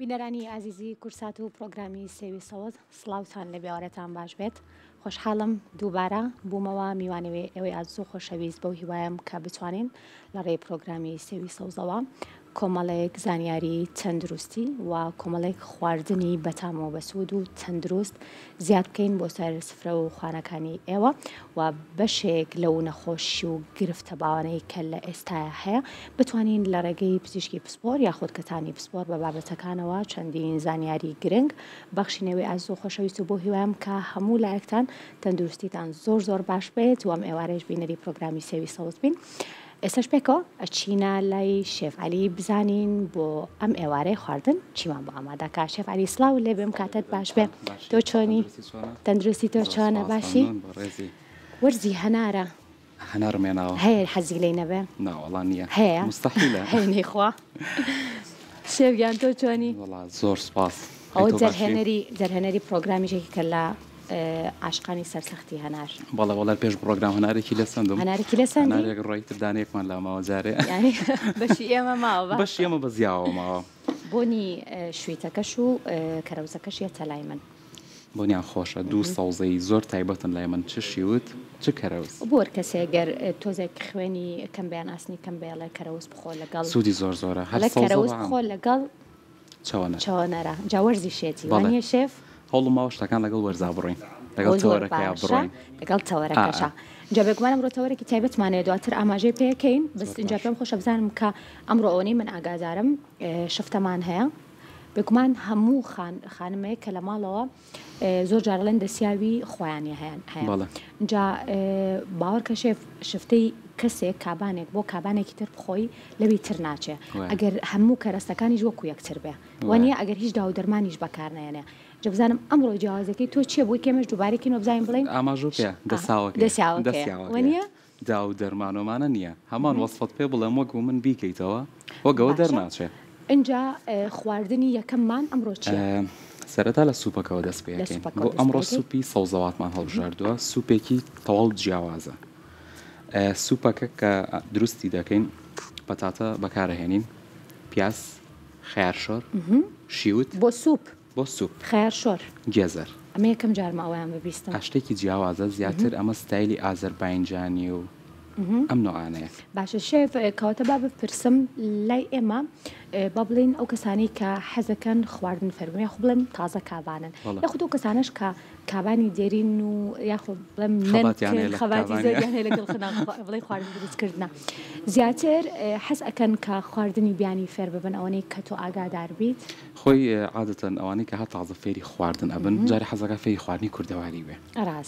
بینەرانی ئازیزی کورسات و پرۆگرامی سێوی سەوز سڵاوتان لە بێوارەتان باش بێت خۆشحاڵم دووبارە بوومەوە میوانەوێ ئەوەی ئازوو خۆشەویست بەو هیوایم کە بتوانین لە ڕێی پرۆگرامی سێوی سەوزەوە کۆمەڵێک زانیاری تەندروستی و کۆمەڵێک خواردنی بەتامەوە بەسوود و تەندروست زیاد بکەین بۆ سەر سفرە و خوانەکانی ئێوە و بەشێک لەو نەخۆشی و گرفتە باوانەی کە لە ئێستاە هەیە بتوانین لە ڕێگەی پزیشکی پسپۆر یا خودکەتانی پسپۆر بە بابەتەکانەوە چەندین زانیاری گرنگ بەخشینەوەی ئازوو خۆشەویست و بۆ هیوایم کە هەموو لایەکتان تەندروستیتان زۆر باش بێت و ئەم ئێوارەش بینەری پرۆگرامی سێوی سەوز بین. ئێستش پێکەوە ئەچینە لای شێف عەلی بزانین بۆ ئەم ئێوارەی خواردن چیمان بۆ ئامادەکە. شێف عەلی سڵاو لێ بێم کاتت باش بێ. تۆ چۆنی؟ تەندروستی تۆ چۆنە؟ باشی؟ وەرزی هەنارە هەنارمێناوە هەیە حەزی لێی نەبێ؟ ناوەڵان نییە هەیە مستەحیلە هەینەی خوا شێفیان تۆ چۆنی؟ زۆر سپاس ئەو جەرهێنەری پرۆگرامیشێکی کە لە عاشقانی سەرسەختی هەنار بەڵێ وەڵای پێش پرۆگرام هەنارێکی لەسەندم هەنارێکی لەسەندی؟ هەنارێک ڕۆیتر دانێکمان لا ماوە جارێ یعنی بەشی ئێمە ماوە بەشی ئێمە بەزیاوە ماوە بۆنی شویتەکەش و کەرەوزەکەش یەتە لای من بۆنیان خۆشە دوو سەوزەی زۆر تایبەتن لای من چ شیوت چ کەرەوز بۆ کەسێ گەر تۆزێک خوێنی کەم بیان ئاسنی کەم بێڵێ کەرەوز بخۆ لەگەڵ سوودی زۆرە هەر کەرەوز بخۆ لەگەڵ چاوەنەرە جاوەرزی شێتی وانیە شێف هەوڵم ماوە شتەکان لەگەڵ وەرزا بڕۆین لەگەڵ تەوەرەکەیان بڕۆین لەگەڵ تەوەرەکەشە اینجا بێگومانم ئەمڕۆ تەوەرێکی تایبەتمانەیە دواتر ئاماژەی پێکەین بەس اینجا پێم خۆشە بزانم کە ئەمڕۆ ئەوەی من ئاگادارم شفتەمان هەیە بێگومان هەموو خانمەیە کە لە ماڵەوە زۆر جارڵێن دەسیاوی خۆیانی هەیە اینجا باوەڕکە شێف شفتەی کەسێک کابانێک بۆ کابانێکی تر بخۆی لەوی تر ناچێ ئەگەر هەموو کەرەستەکانیش وەکو یەکتر بێ وانە ئەگەر هیچ داو دەرمانیش بەکار نێنێ جا بزانم ئەمڕۆ جیاوازەکەی تۆ چییە بۆی کێمەش دووبارێکین و بزانین بڵێن ئاماژوو پێ دەسیاوەکە داو دەرمانۆمانە نییە هەمان وەسفەت پێ بڵێم وەکو من بیکەیتەوە وەگەوە دەرناچێ اینجا خواردنی یەکەممان ئەمڕۆ چییە؟ سەرەتا لە سوپەکەەوە دەست پێکەین بۆ ئەمڕۆ سوپی سەوزەواتمان هەڵبژاردووە سوپێکی تەواو جیاوازە سوپەکە کە دروستی دەکەین پەتاتە بەکارەهێنین پیاز خیارشۆر شیوت بۆ سوپ خیارشۆر گێزەر ئەمە یەکەم جارماوەیان ببیستم شتێکی جیاوازە زیاتر ئەمە ستایلی ئازەربایجانی و ئەم نوعانەیە باشە شێف کەواتە با بپرسم لای ئێمە با بڵین ئەو کەسانی کە حەزەکەن خواردن فەرمیە خو بڵێم تازە کابانن یاخود ئەو کەسانش کە کابانی دێرین و یاخۆ بڵێم خەباتی زۆریان هەیە لەگەڵ بڵێ خواردن دروستکردنە زیاتر حەز ئەکەن کە خواردنی بیانی فێر ببن ئەوەی کە تۆ ئاگادار بیت خۆی عادەتەن ئەوانەی کە هە تازە فێری خواردن ئەبن جارێ حەزەکە فێری خواردنی کوردەواری بێ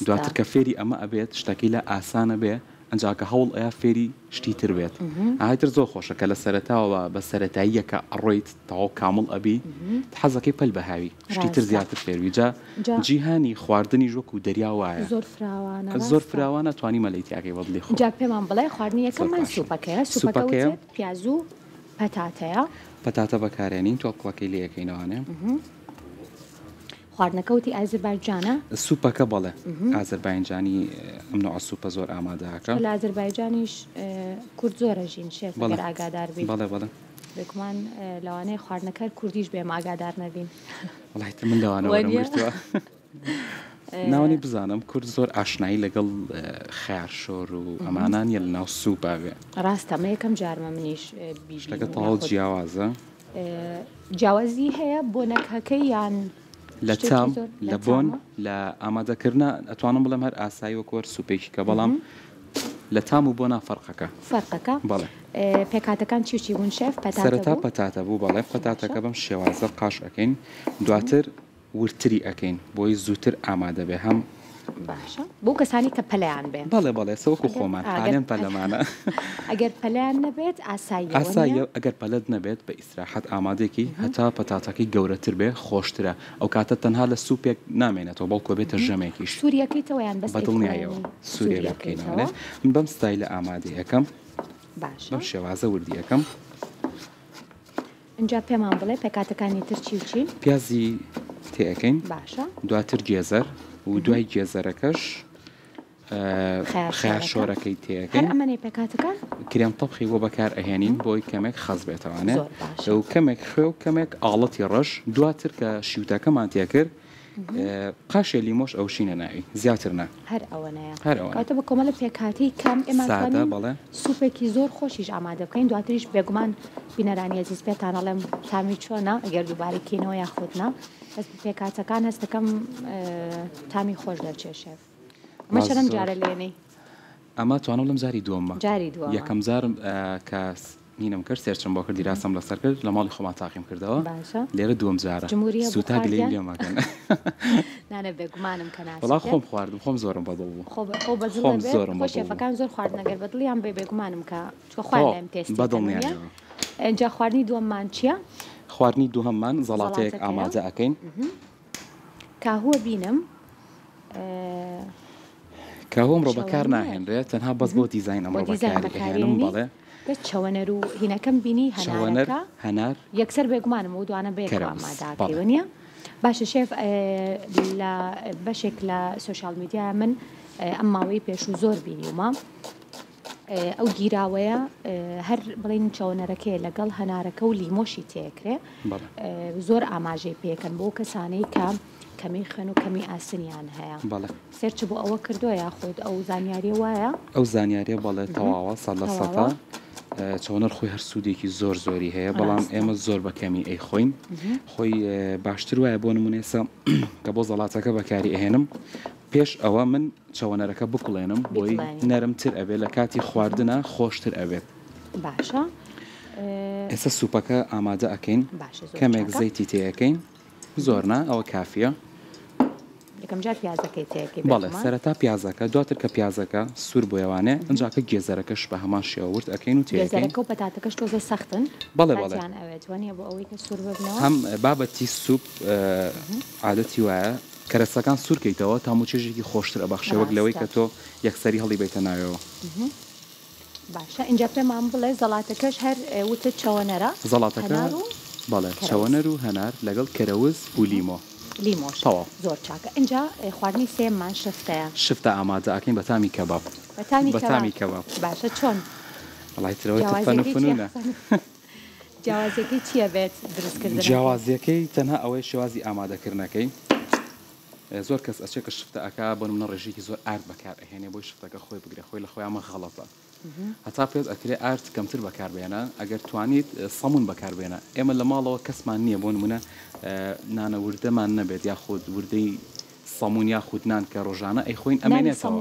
دواتر کە فێری ئەمە ئەبێت شتەکەی لە ئاسانە بێ ئەنجاکە هەوڵ ئەیە فێری شتی تر بێت ئاهایتر زۆر خۆشە کە لە سەرەتاوە بە سەرەتاییەکە ئەڕۆیت تەواو کامڵ ئەبی حەزەکەی پەل بەهاوی شتی تر زیاتر فێروی جا جیهانی خواردنی ژۆک و دەریا وایە زۆر فراوانە توانی مەلەیتیاکەی بەدڵی خۆ جا پێمان بڵێ خواردنی یەکەممان سوپەکەیە پیاز و پەتاتەیە پەتاتە بەکارێنین تۆڵقەکەی لێ یەکەینەوانێ خواردنەکەوتی ئازربایجانە سوپەکە بەڵێ ئازربایجانی ئەم نوع سوپە زۆر ئامادەکە لە ئازربایجانیش کورد زۆرە ژین شێف ئاگادار بین بەڵێ بێگومان لەوانەیە خواردنەکە کوردیش بێم ئاگادار نەبین وڵایتە من لەوانەوەگرتووە ناوەنی بزانم کورد زۆر ئاشنایی لەگەڵ خیارشۆر و ئەمانانیە لە ناو سوپا بێ ڕاستە ئەمە یەکەم جارمە منیش شتەکە تەواو جیاوازە جیاوازی هەیە بۆ نەکەکەی یان لە تام لە بۆن لە ئامادەکردە ئەتوانم بڵێم هەر ئاسایی وەکوەر سوپێکی کە بەڵام لە تام و بۆنا فەرقەکە بەڵێ پێکاتەکان چی بوون شێف سەرەتا پەتاتە بوو بەڵێ پەتاتەکە بەم شێوازە قاش ئەەکەین دواتر ورتری ئەەکەین بۆی زووتر ئامادە بێ هەم باشە بۆ کەسانی کە پەلیان بێ بەڵێ سەوەکو خۆمان حالێن پەلەمانە ئەگەر پەلیان نەبێت ئاساییە ئەگەر پەلەت نەبێت بە ئیسراحەت ئامادێکی هەتا پەتاتەکەی گەورەتر بێ خۆشترە ئەو کاتە تەنها لە سوپێک نامێنێتەوە بەڵکو بێتە ژەمێکیش سووریەکەیتەوەیان بەس بەدڵنیایەوە سووریە بکەینەوە من بەم ستایلە ئامادەی یەکەم باش بەم شێوازە وردی یەکەم اینجا پێمان بڵێ پێکاتەکانی تر چی پیازی تێەکەین باشە دواتر گێزەر و دوای گێزەرەکەش خيار شۆرەکەی تێەکەین هەر ئەمەنێ پێکاتەکان کرێم تەبخی بۆ بەکار ئەهێنین بۆی کەمێک خەز بێتەوانێت و کەمێک خوێ و کەمێک ئاڵەتی ڕەش دواتر کە شیوتەکەمان تێ کرد قاشێ لیمۆش ئەو شینە ناوی زیاتر نا هەر ئەوەنەیە کاتە بە کۆمەڵە پێکاتی کەم ئێمە بەڵێ سوپێکی زۆر خۆشیش ئامادە بکەین دواتریش بێگومان بینەرانی ئەزیز پێتان ئەڵێم تامی چۆنە ئەگەر دووبارەکەینەوە یاخودنا بەس پێکاتەکان هەست دەکەم تامی خۆش دەرچێشێ مەشەرم جارە لێنەی ئەمە توانم لەم جاری دووەمە جاری دووە یەکەم جارم کەس نینم کرد سێرچم بۆ کردی راسم لەسەر کرد لە ماڵی خۆمان تاقیم کردەوە لێرە دووەم جارە سوتاک لێ لێمەکەن نانە بێگومانم کە ناسی وڵا خۆم خواردم خۆم زۆرم بەدڵ بوو خۆم زۆرم خۆشێفەکان زۆر خواردنەگەر بەدڵیان بێگومانم کە چکە خوارد لێم تێستی بەدڵنیانە اینجا خواردنی دووەممان چییە؟ خواردنی دووهەممان زەڵاتەیەک ئامادە ئەەکەین کاهوە بینم کاهۆم ڕۆ بەکار ناهێنرێت تەنها بەس بۆ دیزاین ئەمڕۆ بەکارهێنم بەڵێ چەوەنەر و هینەکەم بینی هەنار یەکسەر بێگومانم و دوانە بێکەوە ئامادەکەیوە نییە باشە شێف لە بەشێک لە سوشال میدیا من ئەم ماوەی پێش و زۆر بینیومە ئەو گیراوەیە هەر بڵین چەوەنەرەکەی لەگەڵ هەنارەکە و لیمۆشی تێکرێ زۆر ئاماژەی پێکەن بۆ کەسانەی کە کەمی خوێن و کەمی ئاسنیان هەیە سێرچ بۆ ئەوە کردووە یاخود ئەو زانیاری وایە ئەو زانیاریە بەڵێ تەواوە سەد لە سەدە چۆنەر خۆی هەر سوودێکی زۆر زۆری هەیە بەڵام ئێمە زۆر بەکەمی ئەی خۆین خۆی باشتر وایە بۆ نمونێسە کە بۆ زەڵاتەکە بەکاری ئەهێنم پێش ئەوە من چەوەنەرەکە بکڵێنم بۆی نەرمتر ئەبێت لە کاتی خواردنە خۆشتر ئەبێت باشە ئێستا سوپەکە ئامادە ئەەکەین کەمێک زەیتی تێەکەین زۆرنا ئەوە کافیە بەڵێ سەرەتا پیازەکە دواتر کە پیازەکە سوور بۆیەوانێ ئەنجاکە گێزەرەکەش بە هەمان شێوەورد ئەەکەین و تێەکەین و پەتاتەکەش تۆزە سەختن بەڵێ هەم بابەتی سوپ عادەتی وایە کەرەسەکان سوورکەیتەوە تاموچێژێکی خۆشتر ئەبەخشێ وەک لەوەی کە تۆ یەکسەری هەڵی بیتە ناوێەوە باشە اینجا پێمان بڵێ زەڵاتەکەش هەر وتە چەوەنەرە زەڵاتەکە بەڵێ چەوەنەر و هەنار لەگەڵ کەرەوز و لیمۆ لیمۆش زۆر چاکە اینجا خواردنی سێممان شفتەیە شفتە ئامادە ئەکەین بە تامی کەباب بەتامی کەباب باشە چۆن وڵای ترەوەی فەنفنونە جیاوازەکەی چییە بێت دروستکردن جیاوازیەکەی تەنها ئەوەی شێوازی ئامادەکردنەکەی زۆر کەس ئەچێکە شفتە ئەکا بۆ منە ڕێژێکی زۆر ئارد بەکار ئەهێنێ بۆی شفتەکە خۆی بگرێ خۆی لە خۆیانمە غەڵەتە هەتا پێت ئەکرێ ئارد کەمتر بەکاربێنە ئەگەر توانیت سەمون بەکاربێنە ئێمە لە ماڵەوە کەسمان نییە بۆ نمونە نانە وردەمان نەبێت یاخود وردەی سەمون یاخود نان کە ڕۆژانە ئەی خۆین ئەمێنێتەوە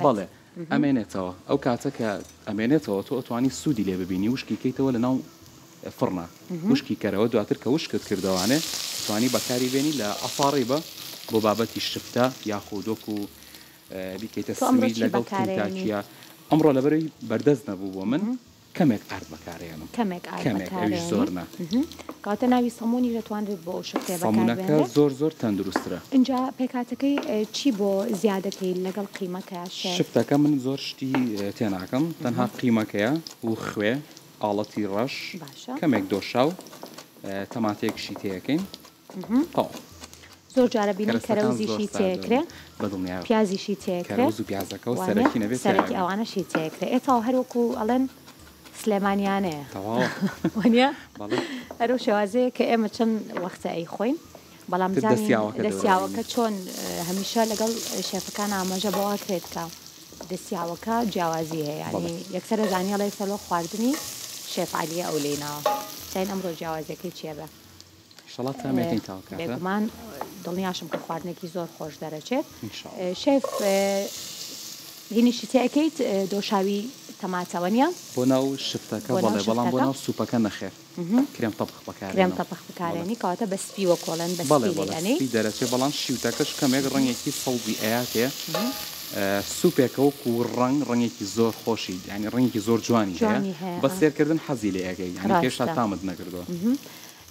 بەڵێ ئەمێنێتەوە ئەو کاتە کە ئەمێنێتەوە تۆ ئەتوانی سوودی لێ ببینی وشکی کەیتەوە لە ناو فڕنا وشکی کەرەوە دواتر کە وشکت کردوانێ توانی بەکاری بێنی لە ئەفاڕی بە بۆ بابەتی شفتە یاخودۆک و بیکەیتە سمی لەگەڵ تاکیە ئەمڕۆ لەبەرەوەی بەردەست نەبوو بۆ من کەمێک ئارد بەکارێنم کەمێک زۆرنا کاتە ناوی سەمونی دەتوانێت بۆ شفتێ سەمونەکە زۆر تەندروسترە اینجا پێکاتەکەی چی بۆ زیادەکەی لەگەڵ قیمەکە شفتەکە من زۆر شتی تێناکەم تەنها قیمەکەیە و خوێ ئاڵەتی ڕەش کەمێک دۆشاو تەماتەیەکشی تێەکەین زۆر جارە بینی کەرەوزیشی تێکرێ پیازیشی تێکرێ و پیازەکە و سەرەکی نەبێت سەرەکی ئەوانەشی تێکرێ ئێتاوە هەروەکو ئەڵێن سلێمانیانەیە وانە هەرو شێوازەیە کە ئێمە چەند وەختە ئەی خۆین بەڵام دەستیاوەکە چۆن هەمیشە لەگەڵ شێفەکان ئاماژە بەوە کرێت کە دەستیاوەکە جیاوازی هەیە ینی یەکسەرە زانیاڵی سەرۆ خواردنی شێف عەلیە ئەو لێناوە ساین ئەمڕۆ جیاوازیەکەی چییە بە بێگومان دڵنیاشم کە خواردنێکی زۆر خۆش دەرەچێت شێف هینیشی تێکەیت دۆشاوی تەماتەوە نیە بۆ ناو شفتەکە بەڵێ بەڵام بۆ ناو سوپەکە نەخێر کرێم تەبخ بەکارێنێ کرێم تەبخ بەکارێنی کەواتە بە سپیوە کۆڵن بە سپی دەرەچێت بەڵام شیوتەکەش کەمێک ڕەنگێکی سەڵبی ئەیاتێ سوپێکەوە و ڕەنگێکی زۆر خۆشی ینی ڕەنگێکی زۆر جوانی هەیە بە سێرکردن حەزی لێ ئەگەی ینی پێشتا تامت نەکردووە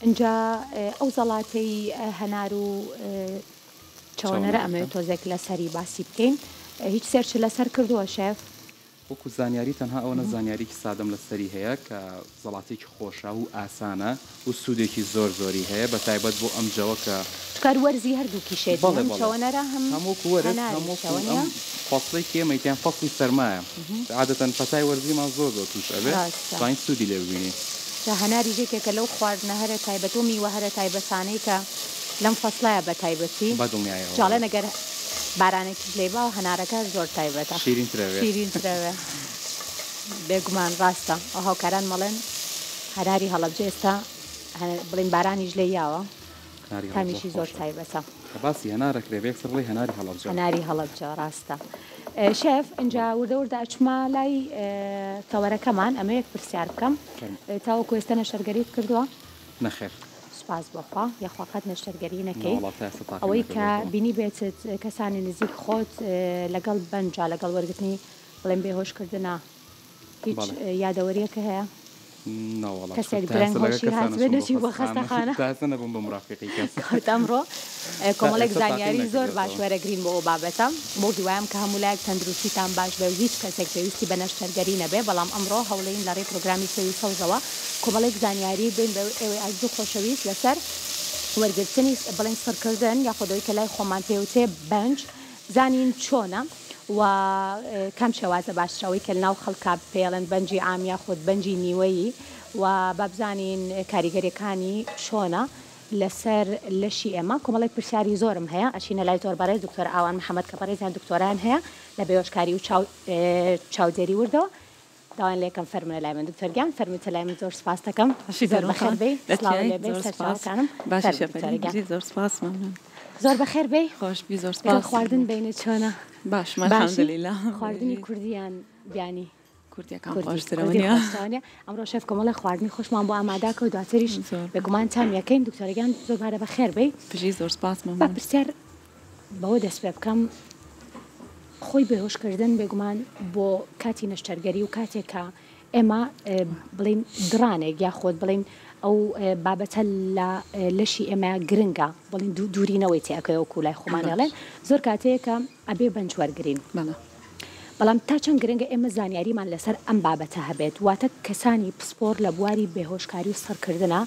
اینجا ئەو زەڵاتەی هەنار و چاوەنەرە ئەمەوێت تۆزێک لەسەری باسی بکەین هیچ سێرچ لەسەر کردووە شێف وەکو زانیاری تەنها ئەوە زانیاریی سادەم لەسەری هەیە کە زەڵاتێکی خۆشە و ئاسانە و سوودێکی زۆری هەیە بە تایبەت بۆ ئەم جەوە کە کار وەرزی هەردووکی شێت چاوەنەرە هەمووکو وەرز هەموو فەسڵی کێمەیتیان فەسڵی سەرمایە عادەتەن پەتای وەرزیمان زۆر توش ئەبێ توانین سوودی لێ ببینی هەناری ژێکێکە لەو خواردنە هەرە تایبەت و میوە هەرە تایبەتانەی کە لەم فەسڵایە بە تایبەتی جاڵێ نەگەر بارانێکی لێبا و هەنارەکە زۆر تایبەتە شیرینترەوێ بێگومان ڕاستە ئەو هاوکاران مەڵێن هەناری هەڵەبجە ئێستا بڵین بارانیش لێ یاوە تامیشی زۆر تایبەتە باسی هەنارەکرێ سڕڵی هەناری هەڵەبجە ڕاستە شێف اینجا وردە ئەچمە لای تەوەرەکەمان ئەمە یەک پرسیار بکەم تاوەکو ئێستا نەشتەرگەریت کردووە نەخێر سپاس بەخوا یاخواقەت نەشتەرگەری نەکەی ئەوەی کە بینی بێتت کەسانی نزیک خۆت لەگەڵ بەنجا لەگەڵ وەرگرتنی بڵێن بێهۆشکردنە هیچ یادەوەریەکە هەیە کەسێک درەنگ هۆشی هاتبێ نەچی بۆ خەستەخانە نەبووم بە مڕافقی کەس ئەمڕۆ کۆمەڵێک زانیاری زۆر باش وەرەگرین بۆ ئەو بابەتە بۆ هیوایم کە هەموو لایەک تەندروستیتان باش بێ و هیچ کەسێک پێویستی بە نەشتەرگەری نەبێ بەڵام ئەمڕۆ هەوڵەیەین لە ڕێی پرۆگرامی سەوی سەوزەوە کۆمەڵێک زانیاری بین بە ئێوەی ئازدوو خۆشەویست لەسەر وەرگرتنی بڵێن سەرکردن یاخودەوەی کە لای خۆمان پێوتێ بەنج زانین چۆنە و کەم شێوازە باشترەوەی کە ناو خەڵکا پێڵێن بەنجی عام یاخود بەنجی نیوەیی و بابزانین کاریگەریەکانی چۆنە لەسەر لەشی ئێمە کۆمەڵێک پرسیاری زۆرم هەیە ئەچینە لای زۆر بەڕێز دکتۆر ئاوان محەممەد کە بەڕێزیان دکتۆران هەیە لە بێهۆشکاری و چاودێری وردەوە داوان لێکم فەرمونە لای من دکتۆرگیان فەرمیتە لای من زۆر سپاس دەکەم زۆر بەخێر بێ سەرچاوەکانم زۆر بەخێر بێ خۆشبی زۆر سپاس خواردن بینە چۆنە باش الحەمدولله خواردنی کوردیان بیانی کوردیەکان خۆشترەوەنیە ئەمڕۆ شێف کۆمەڵی خواردنی خۆشمان بۆ ئاماداکە و دواتریش بێگومان چام یەکەین دکتۆرگیان زۆر بارە بەخێر بێ پژی زۆر سپاس بە پرسیار بەوە دەست پێ بکەم خۆی بێهۆشکردن بێگومان بۆ کاتی نەشتەرگەری و کاتێکە ئێمە بڵین درانێک یاخۆت بڵین ئەو بابەتە لە لەشی ئێمە گرنگە بڵین دوورینەوەی تێکەوە کوولای خۆمانەڵێن زۆر کاتەیەکە ئەبێ بەنج وەرگرین بەڵام تا چەند گرنگە ئێمە زانیاریمان لەسەر ئەم بابەتە هەبێت واتە کەسانی پسپۆر لە بواری بێهۆشکاری و سەرکردنە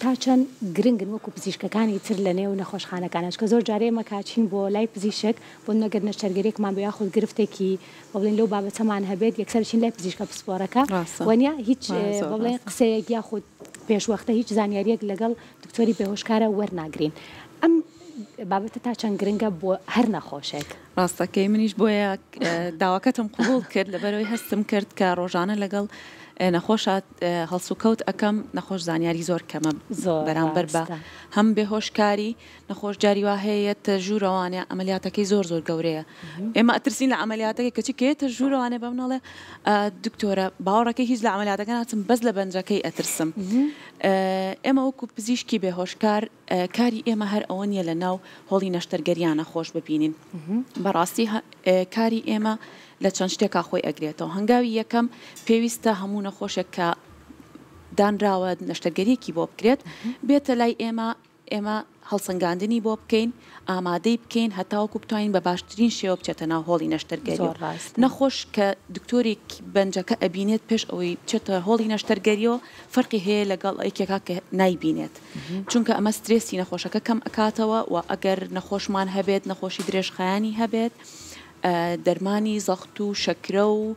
تا چەند گرنگن وەکو پزیشکەکانی تر لە نێو نەخۆشخانەکانش کە زۆر جارێ ئێمە کاچین بۆ لای پزیشک بۆ نەگەر نەشتەرگەریەکمان بە یاخود گرفتێکی بڵێن لەو بابەتەمان هەبێت یەکسەرچین لای پزیشکە پسپۆرەکە وەنیا هیچ بڵێن قسەیەک یاخود پێشوەختە هیچ زانیاریەک لەگەڵ دکتۆری بێهۆشکارە وەرناگرین ئەم بابەتە تا چەند گرنگە بۆ هەر نەخۆشێک ڕاستەکەی منیش بۆیە داواکەتم قبول کرد لەبەرەوەی هەستم کرد کە ڕۆژانە لەگەڵ نەخۆشات هەڵس و کەوت ئەەکەم نەخۆش زانیاری زۆر کەمە بەرامبەر بە هەم بێهۆشکاری نەخۆش جاری وا هەیەتە ژوورەوانێ ئەمەلیاتەکەی زۆر گەورەیە ئێمە ئەترسین لە ئەمەلیاتەکەی کەچی کێتە ژوورەوانێ بەمنەڵێ دکتۆرە باوەڕەکەی هیچ لە ئەمەلیاتەکە ناچم بەس لە بەنجەکەی ئەترسم ئێمە وەکو پزیشکی بێهۆشکار کاری ئێمە هەر ئەوە نیە لە ناو هۆڵی نەشتەرگەریانە خۆش ببینین بەڕاستی کاری ئێمە لە چەند شتێکا خۆی ئەگرێتەوە هەنگاوی یەکەم پێویستە هەموو نەخۆشێک کە دانراوە نەشتەرگەریەکی بۆ بکرێت بێتە لای ئێمە هەڵسەنگاندنی بۆ بکەین ئامادەی بکەین هەتاوەکو بتوانین بە باشترین شێوە بچێتە ناو هۆڵی نەشتەرگەری نەخۆش کە دکتۆرێک بەنجەکە ئەبینێت پێش ئەوەی بچێتە هۆڵی نەشتەرگەریەوە فەرقی هەیە لەگەڵ ئەیکێکا کە نایبینێت چونکە ئەمە سترێسی نەخۆشەکە کەم ئەکاتەوە و ئەگەر نەخۆشمان هەبێت نەخۆشی درێژخایانی هەبێت دەرمانی زەخت و شەکرە و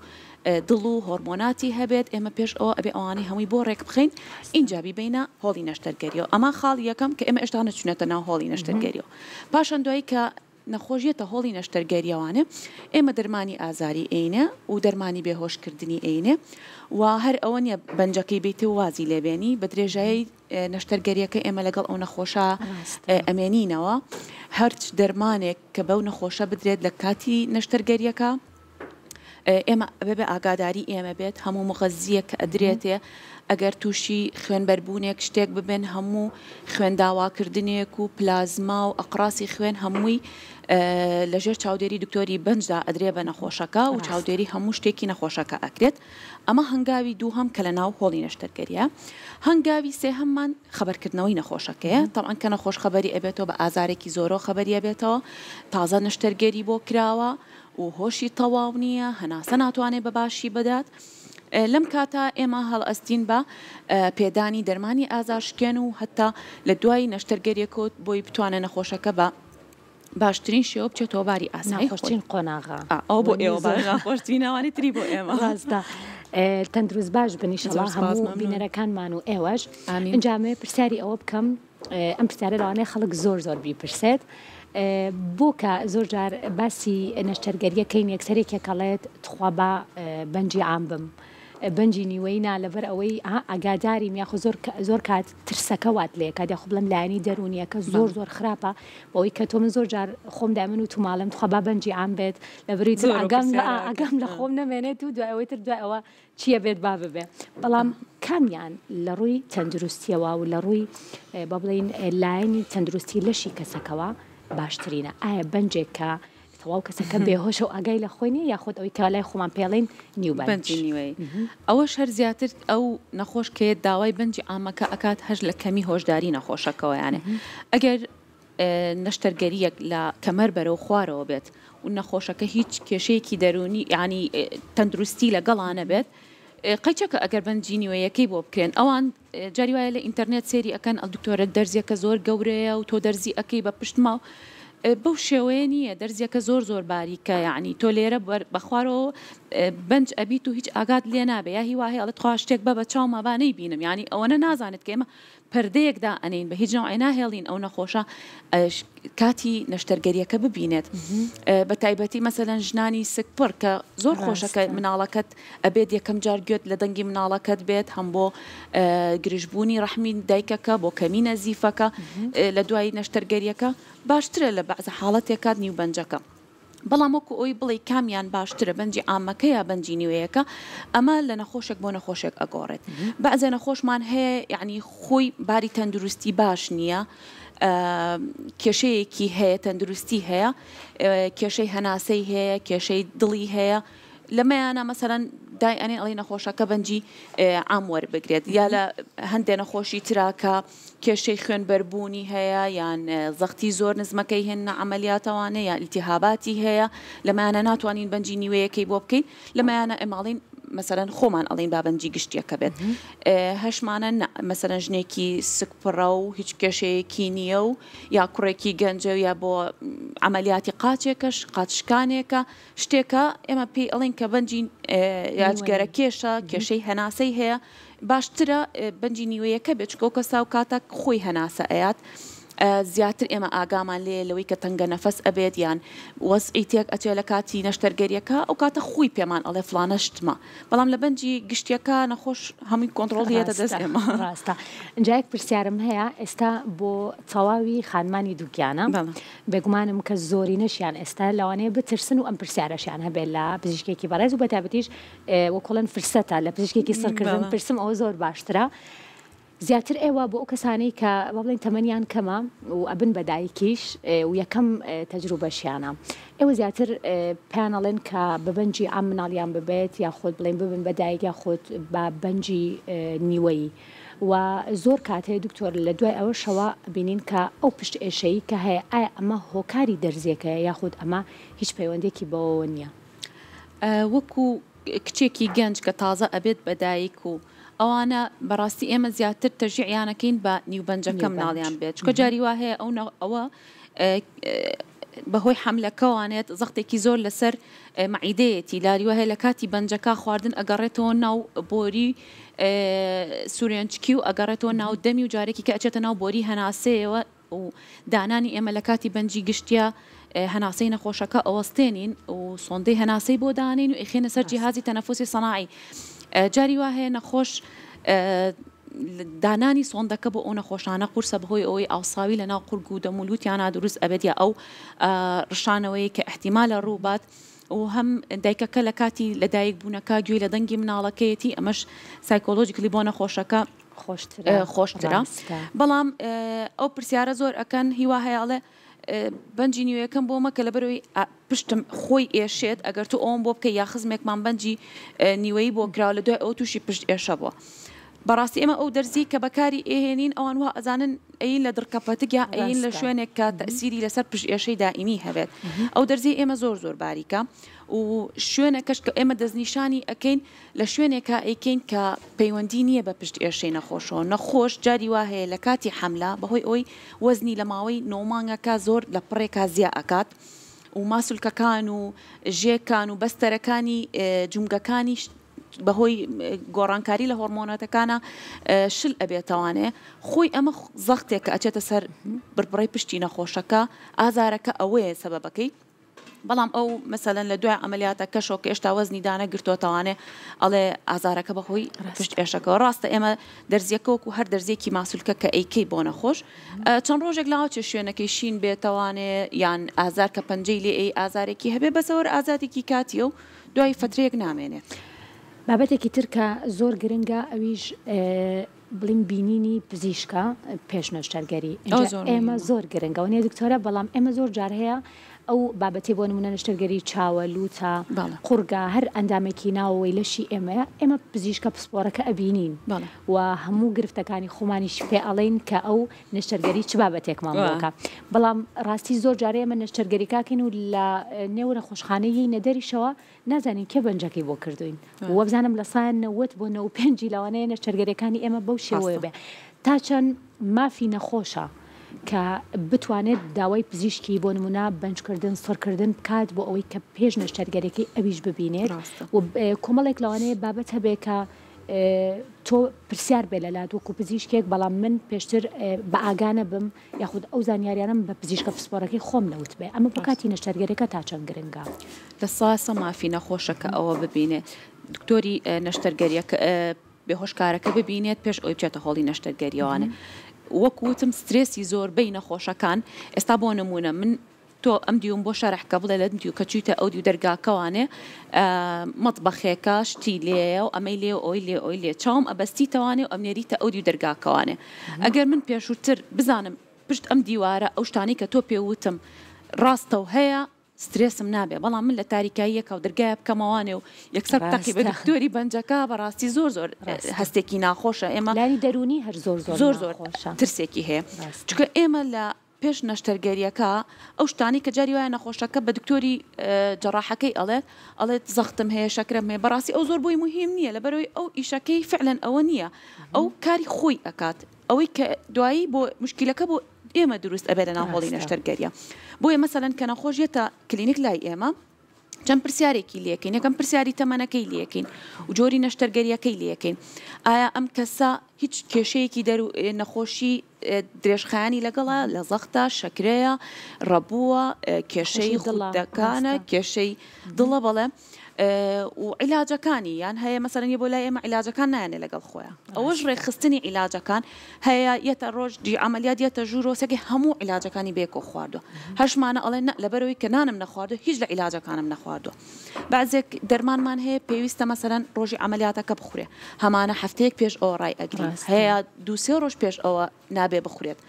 دڵ و هۆرمۆناتی هەبێت ئێمە پێش ئەوە ئەبێ ئەوانی هەمووی بۆ ڕێک بخەین اینجا بینە هۆڵی نەشتەرگەریەوە ئەمە خاڵ یەکەم کە ئێمە ئێشتا نەچونێتە ناو هۆڵی نەشتەرگەریەوە پاشان دوایی کە نەخۆشیێتە هۆڵی نەشتەرگەریەوانە ئێمە دەرمانی ئازاری عینە و دەرمانی بێهۆشکردنی عینێ و هەر ئەوە نیە بەنجەکەی بیتێ و وازی لێبێنی بە درێژایی نەشتەرگەریەکە ئێمە لەگەڵ ئەو نەخۆشە ئەمێنینەوە هەرچ دەرمانێک کە بەو نەخۆشە بدرێت لە کاتی نەشتەرگەریەکە ئێمە بێ ئاگاداری ئێمە بێت هەموو مغەزیە کە ئەدرێتێ ئەگەر تووشی خوێنبەربوونێک شتێک ببێن هەموو خوێنداواکردنێک و پلازما و ئەقراسی خوێن هەمووی لەژێر چاودێری دکتۆری بەنجدا ئەدرێ بە نەخۆشەکە و چاودێری هەموو شتێکی نەخۆشەکە ئەکرێت ئەمە هەنگاوی دووهەم کە لە ناو هۆڵی نەشتەرگەریە هەنگاوی سێهەممان خەبەرکردنەوەی نەخۆشەکەیە تەڵعاً کە نەخۆش خەبەری ئەبێتەوە بە ئازارێکی زۆرۆ خەبەری ئەبێتەوە تازە نەشتەرگەری بۆ کراوە و هۆشی تەواو نییە هەناسە ناتوانێت بە باشی بدات لەم کاتا ئێمە هەڵئەستین بە پێدانی دەرمانی ئازارشکێن و هەتا لە دوای نەشتەرگەریەکەوت بۆی بتوانێت نەخۆشەکە بە باشترین شێوە بچێتەوە باری ئاسایی خۆشتین قۆناغا ئەو بۆ ئێوە خۆشتبینەوانی تری بۆ ئێمە ڕاستە تەندروست باش بنیشەڵا هەموو بینەرەکانمان و ئێوەش ئەنجامێ پرسیاری ئەوە بکەم ئەم پرسیارە لەوانەیە خەڵک زۆر بیپرسێت بۆ کە زۆر جار باسی نەشتەرگەریەکەین یەکسەرێکێک کەڵێت تخوا بە بەنجی عام بم بەنجی نیوەی نا لەبەر ئەوەی ئاگاداریم یاخۆ زۆر کات ترسەکە وات لێ کات یاخۆ بڵم لایەنی دەرونیەکە زۆر خراپە بۆەوەی کە تۆ من زۆر جار خۆم دامن و توماڵم تخوا با بەنجی عام بێت لەبەری تر ئاگام لە خۆم نەمێنێت و دوایەوەی تر دوایەوە چییە بێت با ببێ بەڵام کامیان لە ڕووی تەندروستیەوە و لە ڕووی بە بڵین لایەنی تەندروستی لەشی کەسەکەەوە باشترینە ئایا بەنجێک کە تەواو کەسەکە بێهۆش و ئاگای لە خۆی نیە یاخۆت ئەوەی کە لای خۆمان پێڵین بەنجی نیوەی ئەوەش هەر زیاتر ئەو نەخۆش کە داوای بەنجی عامەکە ئەکات هەش لە کەمی هۆشداری نەخۆشەکەەوە یانێ ئەگەر نەشتەرگەریەک لە کەمەر بەرەو خوارەوە بێت و نەخۆشەکە هیچ کێشەیەکی دەرونی ینی تەندروستی لەگەڵانە بێت قەیچەکە ئەگەر بەنجی نیوەیەکەی بۆ بکرێن ئەوان جاری وایە لە ئینتەرنێت سێری ئەکەن ئەو دکتۆرە دەرزیەکە زۆر گەورەیە و تۆ دەرزی ئەەکەی بە پشتماوە بەو شێوەیە نییە دەرزیەکە زۆر باریکە یعنی تۆ لێرە بەخوارەوە بەنج ئەبیت و هیچ ئاگات لێ نابێ یا هیواهەیە ئەڵێت خوا شتێک بە چاومەبانەی بینم ینی ئەوەنە نازانێت کە ئێمە پەردەیەکدا ئەنین بە هیچ نوعی ناهێڵین ئەو نەخۆشە کاتی نەشتەرگەریەکە ببینێت بە تایبەتی مەسەلەن ژنانی سکپڕ کە زۆر خۆشەکە مناڵەکەت ئەبێت یەکەم جار گوێت لە دەنگی مناڵەکەت بێت هەم بۆ گرژبوونی ڕەحمی دایکەکە بۆ کەمی نەزیفەکە لە دوای نەشتەرگەریەکە باشترە لە بەعزە حاڵەتێکات نیوبەنجەکە بەڵام وەکو ئەوی بڵێ کامیان باشترە بەنجی عامەکە یا بەنجی نیوەیەکە ئەمە لە نەخۆشێک بۆ نەخۆشێک ئەگۆڕێت بەعزە نەخۆشمان هەیە یعنی خۆی باری تەندروستی باش نییە کێشەیەکی هەیە تەندروستی هەیە کێشەی هەناسەی هەیە کێشەی دڵی هەیە لەمەیانە مەسەرەن دای ئەنێ ئەڵی نەخۆشەکە بەنجی عام وەربگرێت یا لە هەندێ نەخۆشی تراکە کێشەی خوێنبەربوونی هەیە یان زەختی زۆر نزمەکەی هێنە عملیاتەوانە یا ئیلتیهاباتی هەیە لەمایانە ناتوانین بەنجی نیوەیەکەی بۆ بکەین لەمایانە ئەماڵین مەسەرەن خۆمان ئەڵین بابەنجی گشتیەکە بێت هەشمانە مەسەرەن ژنێکی سکپڕە و هیچ کێشەیەکی نییە و یا کوڕێکی گەنجە یا بۆ عملیاتی قاچێکەش قاچشکانێکە شتێکە ئێمە پێی ئەڵین کە بەنجی یاجگەرە کێشە کێشەی هەناسەی هەیە باشترە بەنجی نیوەیەکە بێت چکۆ کەسا و کاتە خۆی هەناسە ئەیات زیاتر ئێمە ئاگامان لێ لەوەی کە تەنگە نەفەس ئەبێت یان وەزئی تێک ئەچێ لە کاتی نەشتەرگەریەکە ئەو کاتە خۆی پێمان ئەڵێ فلانە شتمە بەڵام لە بەنجی گشتیەکە نەخۆش هەمووی کۆنتترۆڵیەتە دەست ئێمە ڕاستە ئەجایەک پرسیارم هەیە ئێستا بۆ تەواوی خانمانی دووگیانە بێگومانم کە زۆری نەشیان ئێستا لەوانەیە بترسن و ئەم پرسیارەشیان هەبێت لە پزیشکێکی بەڕێز و بەتابەتیش وەکۆڵەن فرسەتە لە پزیشکێکی سەرکردن پرسم ئەوە زۆر باشترە زیاتر ئێوە بۆ ئەو کەسانەی کە بڵێن تەمەنیان کەمە و ئەبن بەدایکیش و یەکەم تەجروبەشیانە ئێوە زیاتر پێیانەڵێن کە بە بەنجی عام مناڵیان ببێت یا خۆت بڵێن ببن بەدایک یا خۆت بە بەنجی نیوەی و زۆر کاتەیە دکتۆر لە دوای ئەوە شەوە بینین کە ئەو پشت ئێشەیە کە هەیە ئایا ئەمە هۆکاری دەرزیەکەیە یاخود ئەمە هیچ پەیوەندێکی بەوە نییە وەکو کچێکی گەنج کە تازە ئەبێت بەدایک و ئەوانە بەڕاستی ئێمە زیاتر تەژیعیانەکەین بە نیوبەنجەکە مناڵیان بێت چکە جاری وا هەیە ئەوە بەهۆی حملەکەوانێت زەختێکی زۆر لەسەر مەعیدەیەتی لاریوە هەیە لە کاتی بەنجەکە خواردن ئەگەڕێتەوە ناو بۆری سوورێنچکی و ئەگەڕێتەوە ناو دەمی و جارێکی کە ئەچێتە ناو بۆری هەناسەیەوە و دانانی ئێمە لە کاتی بەنجی گشتیا هەناسەی نەخۆشەکە ئەوەستێنین و سۆندەی هەناسەی بۆ دانین و ئیخێنە سەر جیهازی تەنەفوسی سەناعی جاری وا هەیە نەخۆش دانانی سۆندەکە بۆ ئەو نەخۆشانە قورسە بەهۆی ئەوەی ئاوساوی لە ناو قورگ و دەمولوتیانە دروست ئەبێت یا ئەو ڕشانەوەی کە احتیمالە ڕووبات و هەم دایکەکە لە کاتی لەدایک بوونەکە گوێ لە دەنگی مناڵەکەیەتی ئەمەش سایکۆلۆژیکلی بۆ نەخۆشەکە خۆشترە بەڵام ئەو پرسیارە زۆر ئەکەن هیوا هەیەڵێ بەنجی نیوەکەم بۆ مەکە لە بەرەوەی پشتم خۆی ئێشێت ئەگەر تو ئەوم بۆ بکە یا خزمێکمان بەنجی نیوەی بۆ کراوە لە دوای ئەو تووشی پشت ئێشە بووە بەڕاستی ئێمە ئەو دەرزی کە بەکاری ئێهێنین ئەوان وا ئەزانن ئەین لە درکەپەتگیا ئەین لە شوێنێک کە تەسیری لەسەر پشتێشەی دائیمی هەبێت ئەو دەرزی ئێمە زۆر باریکە و شوێنەکەش کە ئێمە دەستنیشانی ئەکەین لە شوێنێکە ئەیکەین کە پەیوەندی نییە بە پشت ئێشەی نەخۆشەوە نەخۆش جاری وا هەیە لە کاتی حەملا بەهۆی ئەوی وەزنی لە ماوەی 9 مانگەکە زۆر لە پڕێکا زیاد ئەکات و ماسولکەکان و ژێکان و بەستەرەکانی جومگەکانی بەهۆی گۆڕانکاری لە هۆرمۆنەتەکانە شل ئەبێتەوانێ خۆی ئەمە زەختێک کە ئەچێتە سەر بربڕی پشتی نەخۆشەکە ئازارەکە ئەوەیە سەبەبەکەی بەڵام ئەو مەسەلەن لە دوای ئەمەلیاتە کەشۆ کە ئێشتا وەزنی دانەگرتوتەوانێ ئەڵێ ئازارەکە بەهۆی پشت ئێشەکەەوە ڕاستە ئێمە دەرزیەکەوەکو هەر دەرزێکی ماسولکە کە ئەیکەی بۆ نەخۆش چەند ڕۆژێک لاوچێ شوێنەکەی شین بێتەوانێ یان ئازار کە پەنجەی لێ ئەی ئازارێکی هەبێ بەسەوەر ئازاتێکی کاتیە و دوای فترەیەک نامێنێت بابەتێکی ترکە زۆر گرنگە ئەویش بڵین بینینی پزیشکە پێش نەشتەرگەری ئێمە زۆر گرنگە و نێ دکتۆرە بەڵام ئێمە زۆر جار هەیە ئەو بابەتی بۆ نمونە نەشتەرگەری چاوە لوتە قورگا هەر ئەندامێکی ناوەوەی لەشی ئێمە پزیشکە پسپۆرەکە ئەبینین و هەموو گرفتەکانی خۆمانیش پێ ئەڵێن کە ئەو نەشتەرگەری چ بابەتێکمان بۆکە بەڵام ڕاستی زۆر جارەیە ئێمە نەشتەرگەری کاکەین و لە نێوە خۆشخانەیەی نەدەریشەوە نازانین کێ بەنجەکەی بۆ کردوین وە بزانم لە سایەن 90 بۆ 95 لەوانەیە نەشتەرگەریەکانی ئێمە بەو شێوەیە بێ تا چەند مافی نەخۆشە کە بتوانێت داوای پزیشکی بۆ نمونە بەنجکردن سڕکردن بکات بۆ ئەوەی کە پێش نەشتەرگەرێکی ئەویش ببینێت و کۆمەڵێک لەوانەیە بابەت هەبێ کە تۆ پرسیار بێ لە لات وەکو پزیشکێک بەڵام من پێشتر بە ئاگانە بم یاخود ئەو زانیاریانم بە پزیشکە پسپۆرەکەی خۆم نەوت بێ ئەمە بۆ کاتی نەشتەرگەرەکە تا چەند گرنگە لە ساسە مافی نەخۆشەکە ئەوە ببینێت دکتۆری نەشتەرگەریەکە بێهۆشکارەکە ببینێت پێش ئەوی بچێتە هۆڵی نەشتەرگەریەوانە وەکوتم سترێسی زۆر بین نەخۆشەکان ئێستا بۆ نمونە من تۆ ئەم دیوم بۆ شەرحکە بڵێ لە دیو کە چویتە ئەو دیو دەرگاکەوانێ مەطبەخێکە شتی لێە و ئەمەی لێ ئەوی لێ چاوم ئەبەستیتەوانێ و ئەمنێریتە ئەو دیو دەرگاکەوانێ ئەگەر من پێشووتر بزانم پشت ئەم دیوارە ئەو شتانی کە تۆ پێوتم ڕاستە و هەیە سترێسم نابێ بەڵام من لە تاریکاییەکە و دەرگای بکەمەوانێ و یەکسەر تاقی بە دکتۆری بەنجەکە بەڕاستی زۆر هەستێکی ناخۆشە ئێمە لانی دەرونی هەر زۆر ترسێکی هەیە چکە ئێمە لە پێش نەشتەرگەریەکە ئەو شتانی کە جاری وایە نەخۆشەکە بە دکتۆری جەڕاحەکەی ئەڵێت زەختم هەیە شەکرم هەیە بەڕاستی ئەو زۆر بۆی مهم نییە لەبەرەوەی ئەو ئیشەکەی فعلەن ئەوە نییە ئەو کاری خۆی ئەکات ئەوەی کە دوایی بۆ مشکلەکە بۆ ئێمە دروست ئەبێ لە ناوهۆڵی نەشتەرگەریە بۆیە مەسەلەن کە نەخۆشیێتە کلینیک لای ئێمە چەند پرسیارێکی لێکەین یەکەم پرسیاری تەمەنەکەی لێکەین و جۆری نەشتەرگەریەکەی لێکەین ئایا ئەم کەسە هیچ کێشەیەکی نەخۆشی درێژخایانی لەگەڵە لە زەختە شەکرەیە ڕەبووە کێشەی خودەکانە کێشەی دڵە بەڵێ و عیلاجەکانی یان هەیە مەسەلەن بۆ لای ئێمە عیلاجەکان نایەنێ لەگەڵ خۆیان ئەوەش ڕێکخستنی عیلاجەکان هەیە یەتە ڕۆژ عملیات یەتە ژوورۆسەکە هەموو عیلاجەکانی بێکۆ خواردووە هەشمانە ئەڵێ لەبەرەوەی کە نانم نەخواردو هیچ لە عیلاجەکانم نەخواردووە بعضێک دەرمانمان هەیە پێویستە مەسەلەن ڕۆژی عملیاتەکە بخورێ هەمانە هەفتەیەک پێش ئەوە ڕای ئەگرین هەیە 2-3 ڕۆژ پێش ئەوە نابێ بخورێت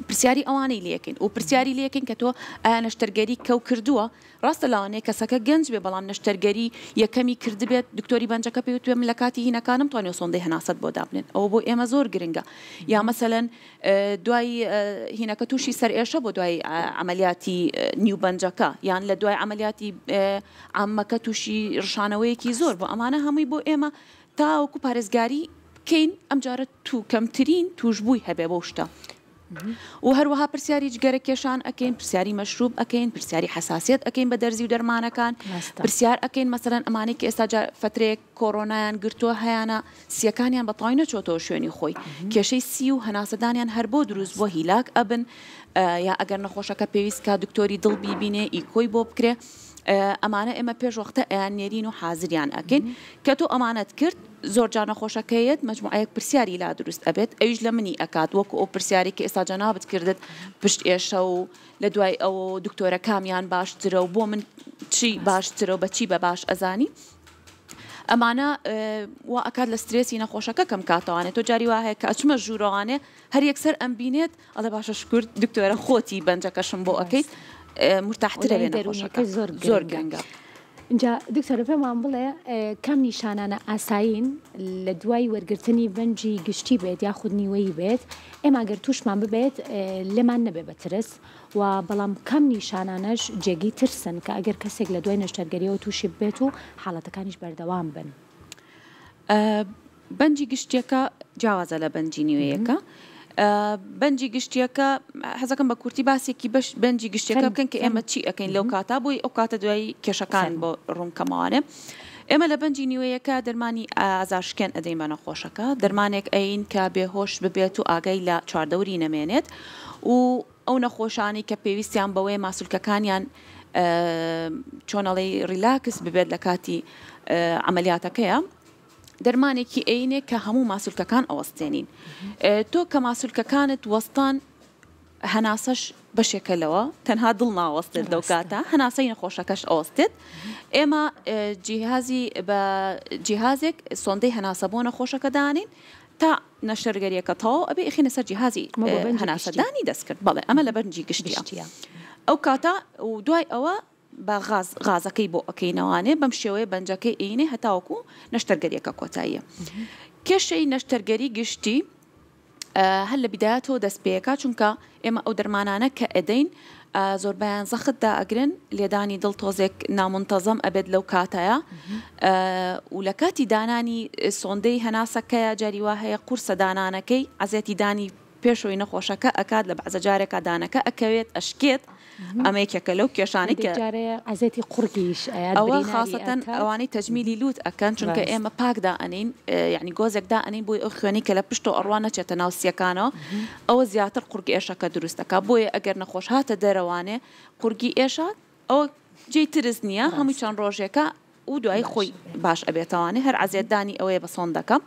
پرسیاری ئەوانەی لێکین و پرسیاری لێکین کە تۆ ئایا نەشتەرگەری کەو کردووە ڕاستە لاوانەیە کەسەکە گەنج بێ بەڵام نەشتەرگەری یەکەمی کردبێت دکتۆری بەنجەکە پێوتوێ من لە کاتی هینەکانم توانێ سۆندەی هەناسەت بۆ دابنێن ئەوە بۆ ئێمە زۆر گرنگە یا مەسەلەن دوای هینەکە تووشی سەر ئێشە بۆ دوای عملیاتی نیو بەنجەکە یان لە دوای عملیاتی عامەکە تووشی ڕشانەوەیەکی زۆر بۆ ئەمانە هەمووی بۆ ئێمە تاوەکو پارێزگاری کەین ئەم جارە کەمترین توشبووی هەبێ بۆ شتە و هەروەها پرسیاری جگەرە کێشان ئەکەین پرسیاری مەشروب ئەکەین پرسیاری حساسیت ئەکەین بە دەرزی و دەرمانەکان پرسیار ئەکەین مەسەلەن ئەمانەی کە ئێستا فترەیەک کۆڕۆنایان گرتووە هەیەە سیەکانیان بەتەواوی نەچۆتەوە شوێنی خۆی کێشەی سی و هەناسەدانیان هەر بۆ دروست بۆ هیلاک ئەبن یا ئەگەر نەخۆشەکە پێویست کا دکتۆری دڵ بیبینێ ئیکۆی بۆ بکرێ ئەمانە ئێمە پێش وەختە ئەیان نێرین و حازریان ئەکەین کە تۆ ئەمانەت کرد زۆر جا نەخۆشەکەیت مجموعەیەک پرسیاری لا دروست ئەبێت ئەویش لە منی ئەکات وەکو ئەو پرسیاری کە ئێستا جەنابەت کردت پشت ئێشە و لە دوای ئەوە دکتۆرە کامیان باشترە و بۆ من چی باشترە و بەچی بە باش ئەزانی ئەمانە وا ئەکات لە سترێسی نەخۆشەکە کەم کاتەوانێت تۆ جاری وایە کە ئەچمە ژوورەوانێ هەر یەکسەر ئەم بینێت ئەڵێ باشە شکر دکتۆرە خۆتی بەنجەکەشم بۆ ئەەکەیت مرتاحترە لێ نەخۆشەکە زۆر گرنگە اینجا دکتۆر پێمان بڵێ کام نیشانانە ئاسایین لە دوای وەرگرتنی بەنجی گشتی بێت یاخود نیوەیی بێت ئێمە ئەگەر تووشمان ببێت لێمان نەبێ بە ترس و بەڵام کام نیشانانەش جێگی ترسن کە ئەگەر کەسێک لە دوای نەشتەرگەریەوە تووشی بێت و حاڵەتەکانیش بەردەوام بن. بەنجی گشتیەکە جیاوازە لە بەنجی نیوەیەکە. بەنجی گشتیەکە حەزەکەم بە کورتی باسێکی بەنجی گشتیەکە بکەن کە ئێمە چی ئەەکەین لەو کاتا بۆی ئەو کاتە دوای کێشەکان بۆ ڕوونکەماوانێ. ئێمە لە بەنجی نیوەیەکە دەرمانی ئازارشکێن ئەدەین بە نەخۆشەکە، دەرمانێک ئەین کە بێهۆش ببێت و ئاگای لە چواردەوری نەمێنێت و ئەو نەخۆشانی کە پێویستیان بەوەی ماسوولکەکانیان چۆنەڵی ریلاکس ببێت لە کاتی عملیاتەکەیە دەرمانێکی ئەینێ کە هەموو ماسوولکەکان ئەوەستێنین. تۆ کە ماسوولکەکانت وەستان هەناسەش بەشێکە لەوە تەنها دڵ ناوەستێت لەو کاتە هەناسەی نەخۆشەکەش ئەوەستێت. ئێمە جیهازێک سۆندەی هەناسە بۆ نەخۆشەکە دانین تا نەشتەرگەریەکە تەواو ئەبێ ئەخینە سەر جیهازی هەناسەدانی دەستکرد. بەڵێ ئەمە لە بەنجی گشتیە. ئەو کاتە و دوای ئەوە بە غازەکەی بۆ ئەەکەینەوانێ بەم شێوەیە بەنجەکەی ئینێ هەتاوەکو نەشتەرگەریەکە کۆتاییە. کێشەی نەشتەرگەری گشتی هەر لە بیدایەتەوە دەست پێەکە چونکە ئێمە ئەو دەرمانانە کە ئەدەین زۆربیان زەختدا ئەگرن لێدانی دڵتۆزێک نامنتەزەم ئەبێت لەو کاتایە و لە کاتی دانانی سۆندەی هەناسەکەیە جاریوا هەیە قورسە دانانەکەی عەزێتی دانی پێشەوەی نەخۆشەکە ئەکات لە بەعزە جارێکە دانەکە ئەکەوێت ئەشکێت ئەمەیەکێکە لەو کێشانی کە عەزێتی قورگیش ئەوە خاصەتەن ئەوانەی تەجمیلی لوت ئەکەن چونکە ئێمە پاکدا ئەنین یعنی گۆزێکدا ئەنین بۆی ئەو خوێنی کە لە پشت و ئەڕوان نەچێتە ناو سیەکانەوە ئەوە زیاتر قورگی ئێشەکە دروستەکە بۆیە ئەگەر نەخۆش هاتە دەرەوانێ قورگی ئێشە ئەوە جێی ترس نییە هەمووی چەند ڕۆژێکە و دوای خۆی باش ئەبێتەوانێ هەر عەزێتدانی ئەوەیە بە سۆندەکە.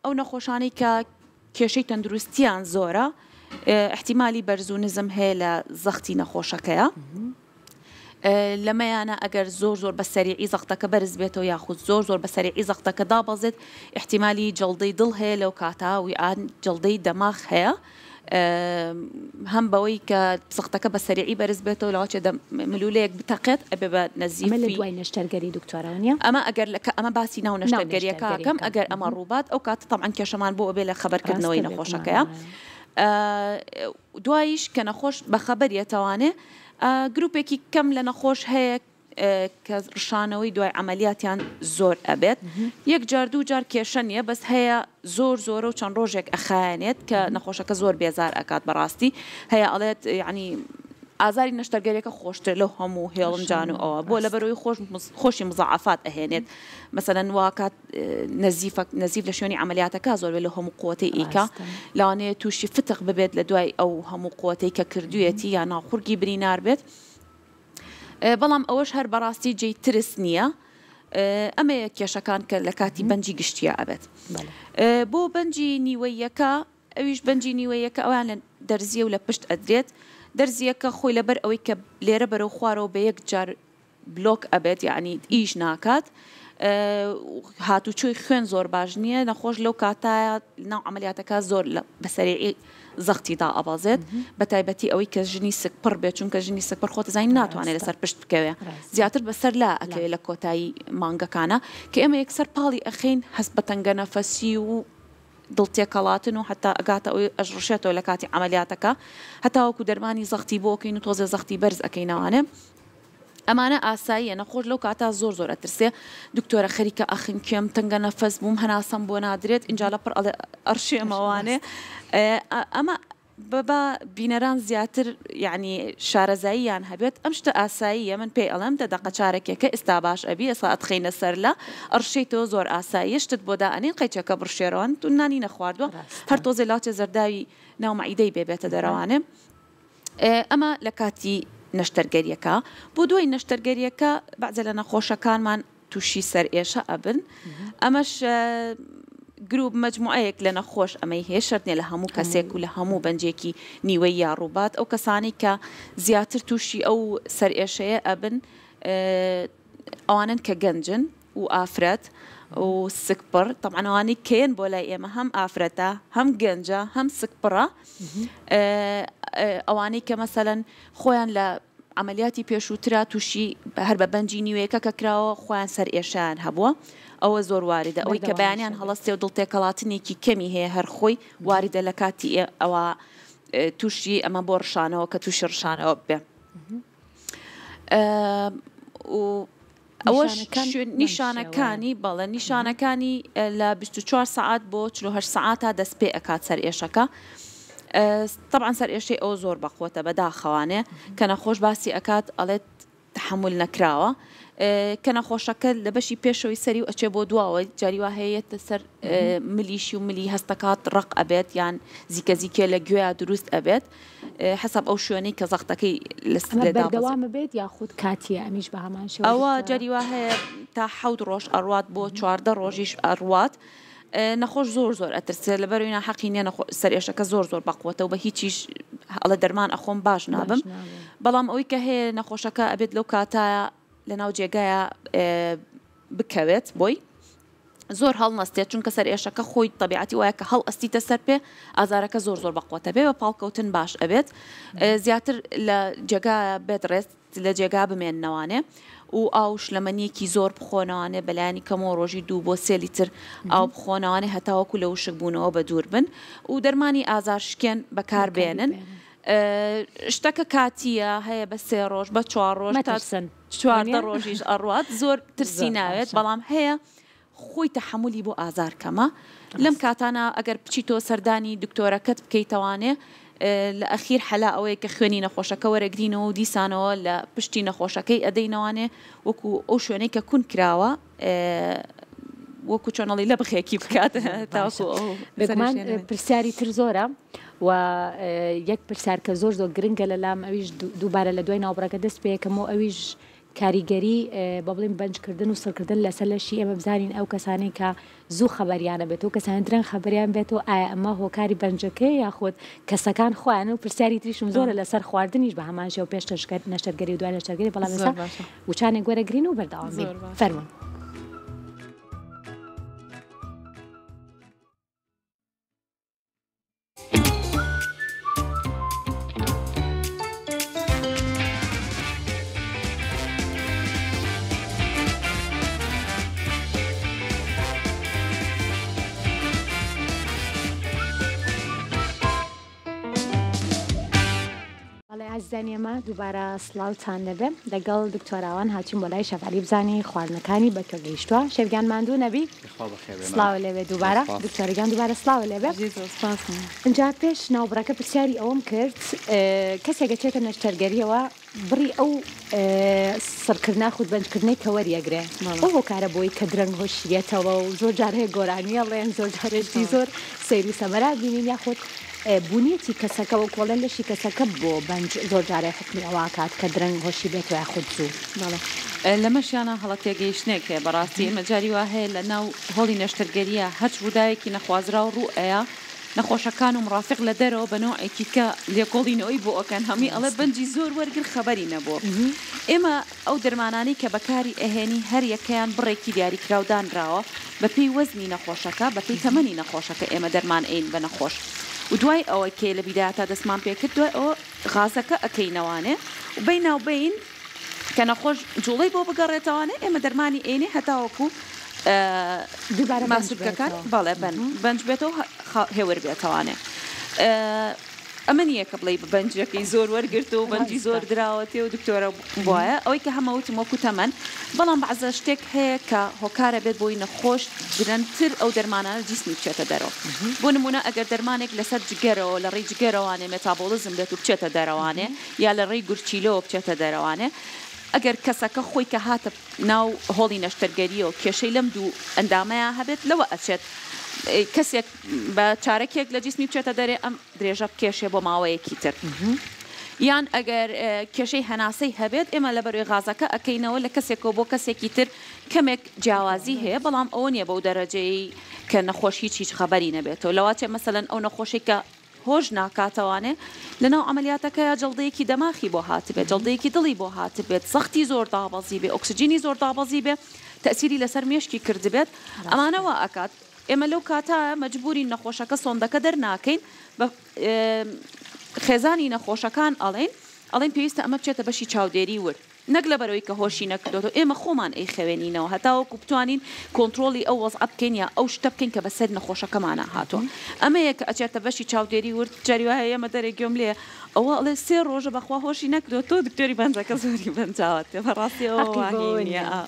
ئەو نەخۆشانی کە کێشەی تەندروستیان زۆرە احتیمالی بەرز و نزم هەیە لە زەختی نەخۆشەکەیە لەمەیانە ئەگەر زۆر بە سەریعی زەختەکە بەرز بێتەوە یاخود زۆر بە سەریعی زەختەکە دابەزێت احتیمالی جەڵدەی دڵ هەیە لەو کاتا و یان جەڵدەی دەماغ هەیە هەم بەوەی کە زەختەکە بە سەریعی بەرز بێتەوە لەواچێ ملولەیەک بتەقێت ئەبێ بە نەزیف لە دوای نەشتەرگەری دکتۆرانیە ئەمە ئەگەر ئەمە باسی ناو نەشتەرگەریەکەکەم ئەگەر ئەمە ڕووبات ئەو کاتە تەمەن کێشەمان بۆ ئەبێ لە خەبەرکردنەوەی نەخۆشەکەیە. دواییش کە نەخۆش بەخەبەریەتەوانێ گروپێکی کەم لە نەخۆش هەیە کە ڕشانەوەی دوای عملیاتیان زۆر ئەبێت یەک جار دوو جار کێشە نیە بەس هەیە زۆر و چەند ڕۆژێک ئەخایەنێت کە نەخۆشەکە زۆر بێزار ئەکات بەڕاستی هەیە ئەڵێت یعنی ئازاری نەشتەرگەریەکە خۆشتر لەو هەموو هێڵمجان و ئەوە بۆ لەبەرەوەی خۆشی مزعافات ئەهێنێت مەسەلەن واکات نەزیف لە شوێنی عملیاتەکە زۆر لە هەموو قوتەی ئیکا لەوانەیە تووشی فتق ببێت لە دوای ئەو هەموو قوتەی کە کردوێتی یا ناخورگی برینار بێت. بەڵام ئەوەش هەر بەڕاستی جێی ترس نییە ئەمەیە کێشەکان کە لە کاتی بەنجی گشتیە ئەبێت. بۆ بەنجی نیوەیەکە ئەویش بەنجی نیوەیەکە ئەویان لە دەرزیە و لە پشت ئەدرێت دەرزیەکە خۆی لەبەر ئەوەی کە لێرە بەرەو خوارەوە بە یەک جار بلۆک ئەبێت یعنی ئیش ناکات هاتوچۆی خوێن زۆر باش نییە نەخۆش لەو کاتایە ناو عملیاتەکە زۆر بەسەریعی زەختیدا ئەبازێت بە تایبەتی ئەوەی کە ژنی سکپڕ بێت چونکە ژنی سکپڕ خۆت زانین ناتوانێت لەسەر پشت بکەوێ زیاتر بەسەر لا ئەکەوێت لە کۆتایی مانگەکانە کە ئێمە یەکسەر پاڵی ئەخین هەست بە تەنگە نەفەسی و دڵتێکەڵاتن و حتا ئەگاتە ئەوی ئەژڕشێتەوە لە کاتی عملیاتەکە هەتاوەکو دەرمانی زەختی بۆکەین و تۆزە زەختی بەرز ئەەکەینەوانێ ئەمانە ئاساییە نەخۆش لەو کاتا زۆر ئەترسێ دکتۆرە خەریکە ئەخین کێم تەنگە نەفەس بووم هەناسەم بۆ نادرێت اینجا لە پڕ ئەرشێمەوانێ ئەمە بەبا بینەران زیاتر یعنی شارەزاییان هەبێت ئەم شتە ئاساییە من پێی ئەڵێم دەدەقە چارەکێکە ئێستا باش ئەبی ئێستا ئەتخینە سەر لە ئەرشێتەوە زۆر ئاساییە شتت بۆ دائەنین قەیچەکە بڕشێرەوەن تو نانی نەخواردووە هەر تۆزێ لاوچێ زەرداوی ناومەعیدەی بێبێتە دەرەوانێ ئەمە لە کاتی نەشتەرگەریەکە بۆ دوای نەشتەرگەریەکە بەعزە لە نەخۆشەکانمان تووشی سەر ئێشە ئەبن ئەمەش گروپ مجموعەیەک لە نەخۆش ئەمەی هەیە شەرنێ لە هەموو کەسێک و لە هەموو بەنجێکی نیوەی یا ڕووبات ئەو کەسانی کە زیاتر تووشی ئەو سەر ئێشەیە ئەبن ئەوانن کە گەنجن و ئافرەت و سکپڕ طبعاً ئەوانەی کێن بۆ لای ئێمە هەم ئافرەتە هەم گەنجە هەم سکپڕە ئەوانەی کە مەسەلەن خۆیان لە عملیاتی پێشووترا تووشی هەر بە بەنجی نیوەیەکە کە کراوە خۆیان سەر ئێشیان هەبووە ئەوە زۆر واردە ئەوەی کە بەیانیان هەڵەستێ و دڵتێکەڵاتنێکی کەمی هەیە هەر خۆی واردە لە کاتی ئەوە تووشی ئەمە بۆ ڕشانەوە کە تووشی ڕشانەوە بێ ئەوەش نیشانەکانی بەڵێ نیشانەکانی لە 24 ساعات بۆ 48 ساعاتە دەست پێ ئەکات سەر ئێشەکە طبعا سەر ئێشەی ئەو زۆر بەخۆتە بەداخەوانێ کە نەخۆش باسی ئەکات ئەڵێت تحمل نەکراوە کە نەخۆشەکە لە بەشی پێشەوەی سەری و ئەچێ بۆ دواوە جاریوا هەیەتە سەر ملیشی و ملی هەستەکات ڕق ئەبێت یان زیکە زیکێ لە گوێیا دروست ئەبێت حساب ئەو شوێنەی کە زەختەکەی بەردەوامە بێت یاخود کاتیە ئەمیش بە هەمان شێوە ئەوە جاریوا هەیە تا 7 ڕۆژ ئەڕوات بۆ 14 ڕۆژیش ئەڕوات نەخۆش زۆر ئەترسێت لەبەرەوەی حەقی نیە سەر ئێشەکە زۆر بەقوتەوە بە هیچیش ئەڵە دەرمان ئەخۆم باش نابم بەڵام ئەوەی کە هەیە نەخۆشەکە ئەبێت لەو کاتایە لە ناو جێگایە بکەوێت بۆی زۆر هەڵ نەستێت چونکە سەر ئێشەکە خۆی تەبیعەتی وایە کە هەڵ ئەستیتە سەر پێ ئازارەکە زۆر بەقوتە بێ بە پاڵکەوتن باش ئەبێت زیاتر لە جێگا بێت ڕێست لە جێگا بمێننەوانێ و ئاوش لەمەنیەکی زۆر بخۆنەوانێ بەلایانی کەمەوە ڕۆژی 2 بۆ 3 لیتر ئاو بخۆنەوانێ هەتاوەکو لە وشک بوونەوە بە دوور بن و دەرمانی ئازار شکێن بەکاربێنن شتەکە کاتیە هەیە بە 3 ڕۆژ بە 4 ڕۆژ تا 14 ڕۆژیش ئەڕوات زۆر ترسی ناوێت بەڵام هەیە خۆی تەحملی بۆ ئازار کەمە لەم کاتانە ئەگەر بچیتەوە سەردانی دکتۆرەکەت بکەیتەوانێ لە ئەخیر حەلا ئەوەیە کە خوێنی نەخۆشەکە وەرەگرینەوە و دیسانەوە لە پشتی نەخۆشەکەی ئەدەینەوانێ وەکو ئەو شوێنەی کە کون کراوە وەکو چۆنەڵی لە بخێکی بکات بگومان پرسیاری تر زۆرە و یەک پرسیار کە زۆر گرنگە لە لام ئەویش دووبارە لە دوای ناوبڕەکە دەست پێیەکەمەوە ئەویش کاریگەری بە بڵێن بەنجکردن و سڕکردن لەسەر لەشی ئێمە بزانین ئەو کەسانی کە زوو خەبەریانە بێت و کەسانی درەنگ خەبەریان بێت و ئایا ئەمە هۆکاری بەنجەکەی یاخود کەسەکان خۆیان و پرسیاری تریشم زۆرە لەسەر خواردنیش بە هەمان شێوە پێش نەشتەرگەری و دوای نەشتەرگەری بەڵام ئێستا وچانێک وەرەگرین و بەردەوام فەرمون. عزیزانی ئێمە دووبارە سڵاوتان دەبێ لەگەڵ دکتۆراوان هاتوین بۆ لای شەفالی بزانی خواردنەکانی بەکە گەیشتووە شێویان ماندوو نەبی سڵاو لێوێ دووبارە دکتۆرگان دووبارە سڵاو لێبێ اینجا پێش ناوبڕەکە پرسیاری ئەوم کرد کەسێکە چێتە نەشتەرگەریەوە بڕی ئەو سڕکردنا خودبەندکردنەی کە وەریەگرێ ئەو هۆکارە بۆی کە درەنگ هۆشیێتەوە و زۆر جارەیە گۆرانیەڵێن زۆر جارێکی زۆر سەیری سەمەرا بینین یاخود بوونیەتی کەسەکە و کۆڵەن لەشی کەسەکە بۆ بەنج زۆر جارێ حکمی ئەوواکات کە درەنگ هۆشی بێت و یاخود زوو لەمەشیانە هەڵە تێگەیشتنێک هەیە بەڕاستی ئێمە جاری وا هەیە لە ناو هۆڵی نەشتەرگەریە هەچ ڕووداوێکی نەخوازرا و ڕوئەیە نەخۆشەکان و مڕافق لە دەرەوە بە نوعێکی کە لێکۆڵینەوەی بۆ ئەکەن هەمی ئەڵێ بەنجی زۆر وەرگر خەبەری نەبووە ئێمە ئەو دەرمانانی کە بەکاری ئەهێنی هەر یەکەیان بڕێکی دیاریکراودانراوە بە پێی وەزنی نەخۆشەکە بە پێی تەمەنی نەخۆشەکە ئێمە دەرمان ئەین بە نەخۆش و دوای ئەوەی کێ لە بیداتا دەستمان پێکرد دوای ئەوە غازەکە ئەکەینەوانێ و بەیناوبین کە نەخۆش جوڵەی بۆ بگەڕێتەوانێ ئێمە دەرمانی ئێنێ هەتاوەکو دووبارە ماسوودەکان بەڵێ بەنج بێتەوە هێور بێتەوانێ ئەمە نییە کە بڵێ بەنجەکەی زۆر وەرگرت و بەنجی زۆر دراوەتێ و دکتۆرە بواە ئەوەی کە هەمەوتم وەکو تەمەن بەڵام بەعزە شتێک هەیە کە هۆکارە بێت بۆی نەخۆش درەنتر ئەو دەرمانانە جیسمی بچێتە دەرەوە بۆ نمونە ئەگەر دەرمانێک لەسەر جگەرەوە لە ڕێی جگەرەوانێ مێتابۆلیزم دێت و بچێتە دەرەوانێ یا لە ڕێی گورچیلەوە بچێتە دەرەوانێ ئەگەر کەسەکە خۆی کە هاتە ناو هۆڵی نەشتەرگەریەوە کێشەی لەم دوو ئەندامەیە هەبێت لەوە ئەچێت کەسێک بە چارەکێک لە جیسمی بچێتە دەرێ ئەم درێژە کێشێ بۆ ماوەیەکی تر یان ئەگەر کێشەی هەناسەی هەبێت ئێمە لە بەروی غازەکە ئەکەینەوە لە کەسێکەوە بۆ کەسێکی تر کەمێک جیاوازی هەیە بەڵام ئەوە نییە بەو دەرەجەی کە نەخۆش هیچ خەبەری نەبێتەوە لەواتێ مەسەلەن ئەو نەخۆشی کە هۆش ناکاتەوانێ لەناو ئەمەلیاتەکە جەڵدەیەکی دەماخی بۆ هاتبێت جەڵدەیەکی دڵی بۆ هاتبێت سەختی زۆر دابەزی بێ ئۆکسجینی زۆر دابەزی بێ تەسیری لەسەر مێشکی کردبێت ئەمانەوە ئەکات ئێمە لەو کاتە مەجبوری نەخۆشەکە سۆندەکە دەرناکەین بە خێزانی نەخۆشەکان ئەڵێن ئەڵێن پێویستە ئەمە بچێتە بەشی چاودێری ورد نەک لە بەرەوەی کە هۆشی نەکردێتەوە ئێمە خۆمان ئەی خوێنینەوە هەتاوەکو بتوانین کۆنتترۆلی ئەو وەزع بکەین یا ئەو شتە بکەین کە بەسەر نەخۆشەکەمانە هاتووە ئەمە یەکە ئەچێتە بەشی چاودێری ورد جاریواهەیە ئێمە دەرێکگوێم لێ ئەوە ئەڵێ 3 ڕۆژە بەخوا هۆشی نەکردێت تۆ دکتۆری بەنجەکە زۆری بەنجاوت بەڕاستی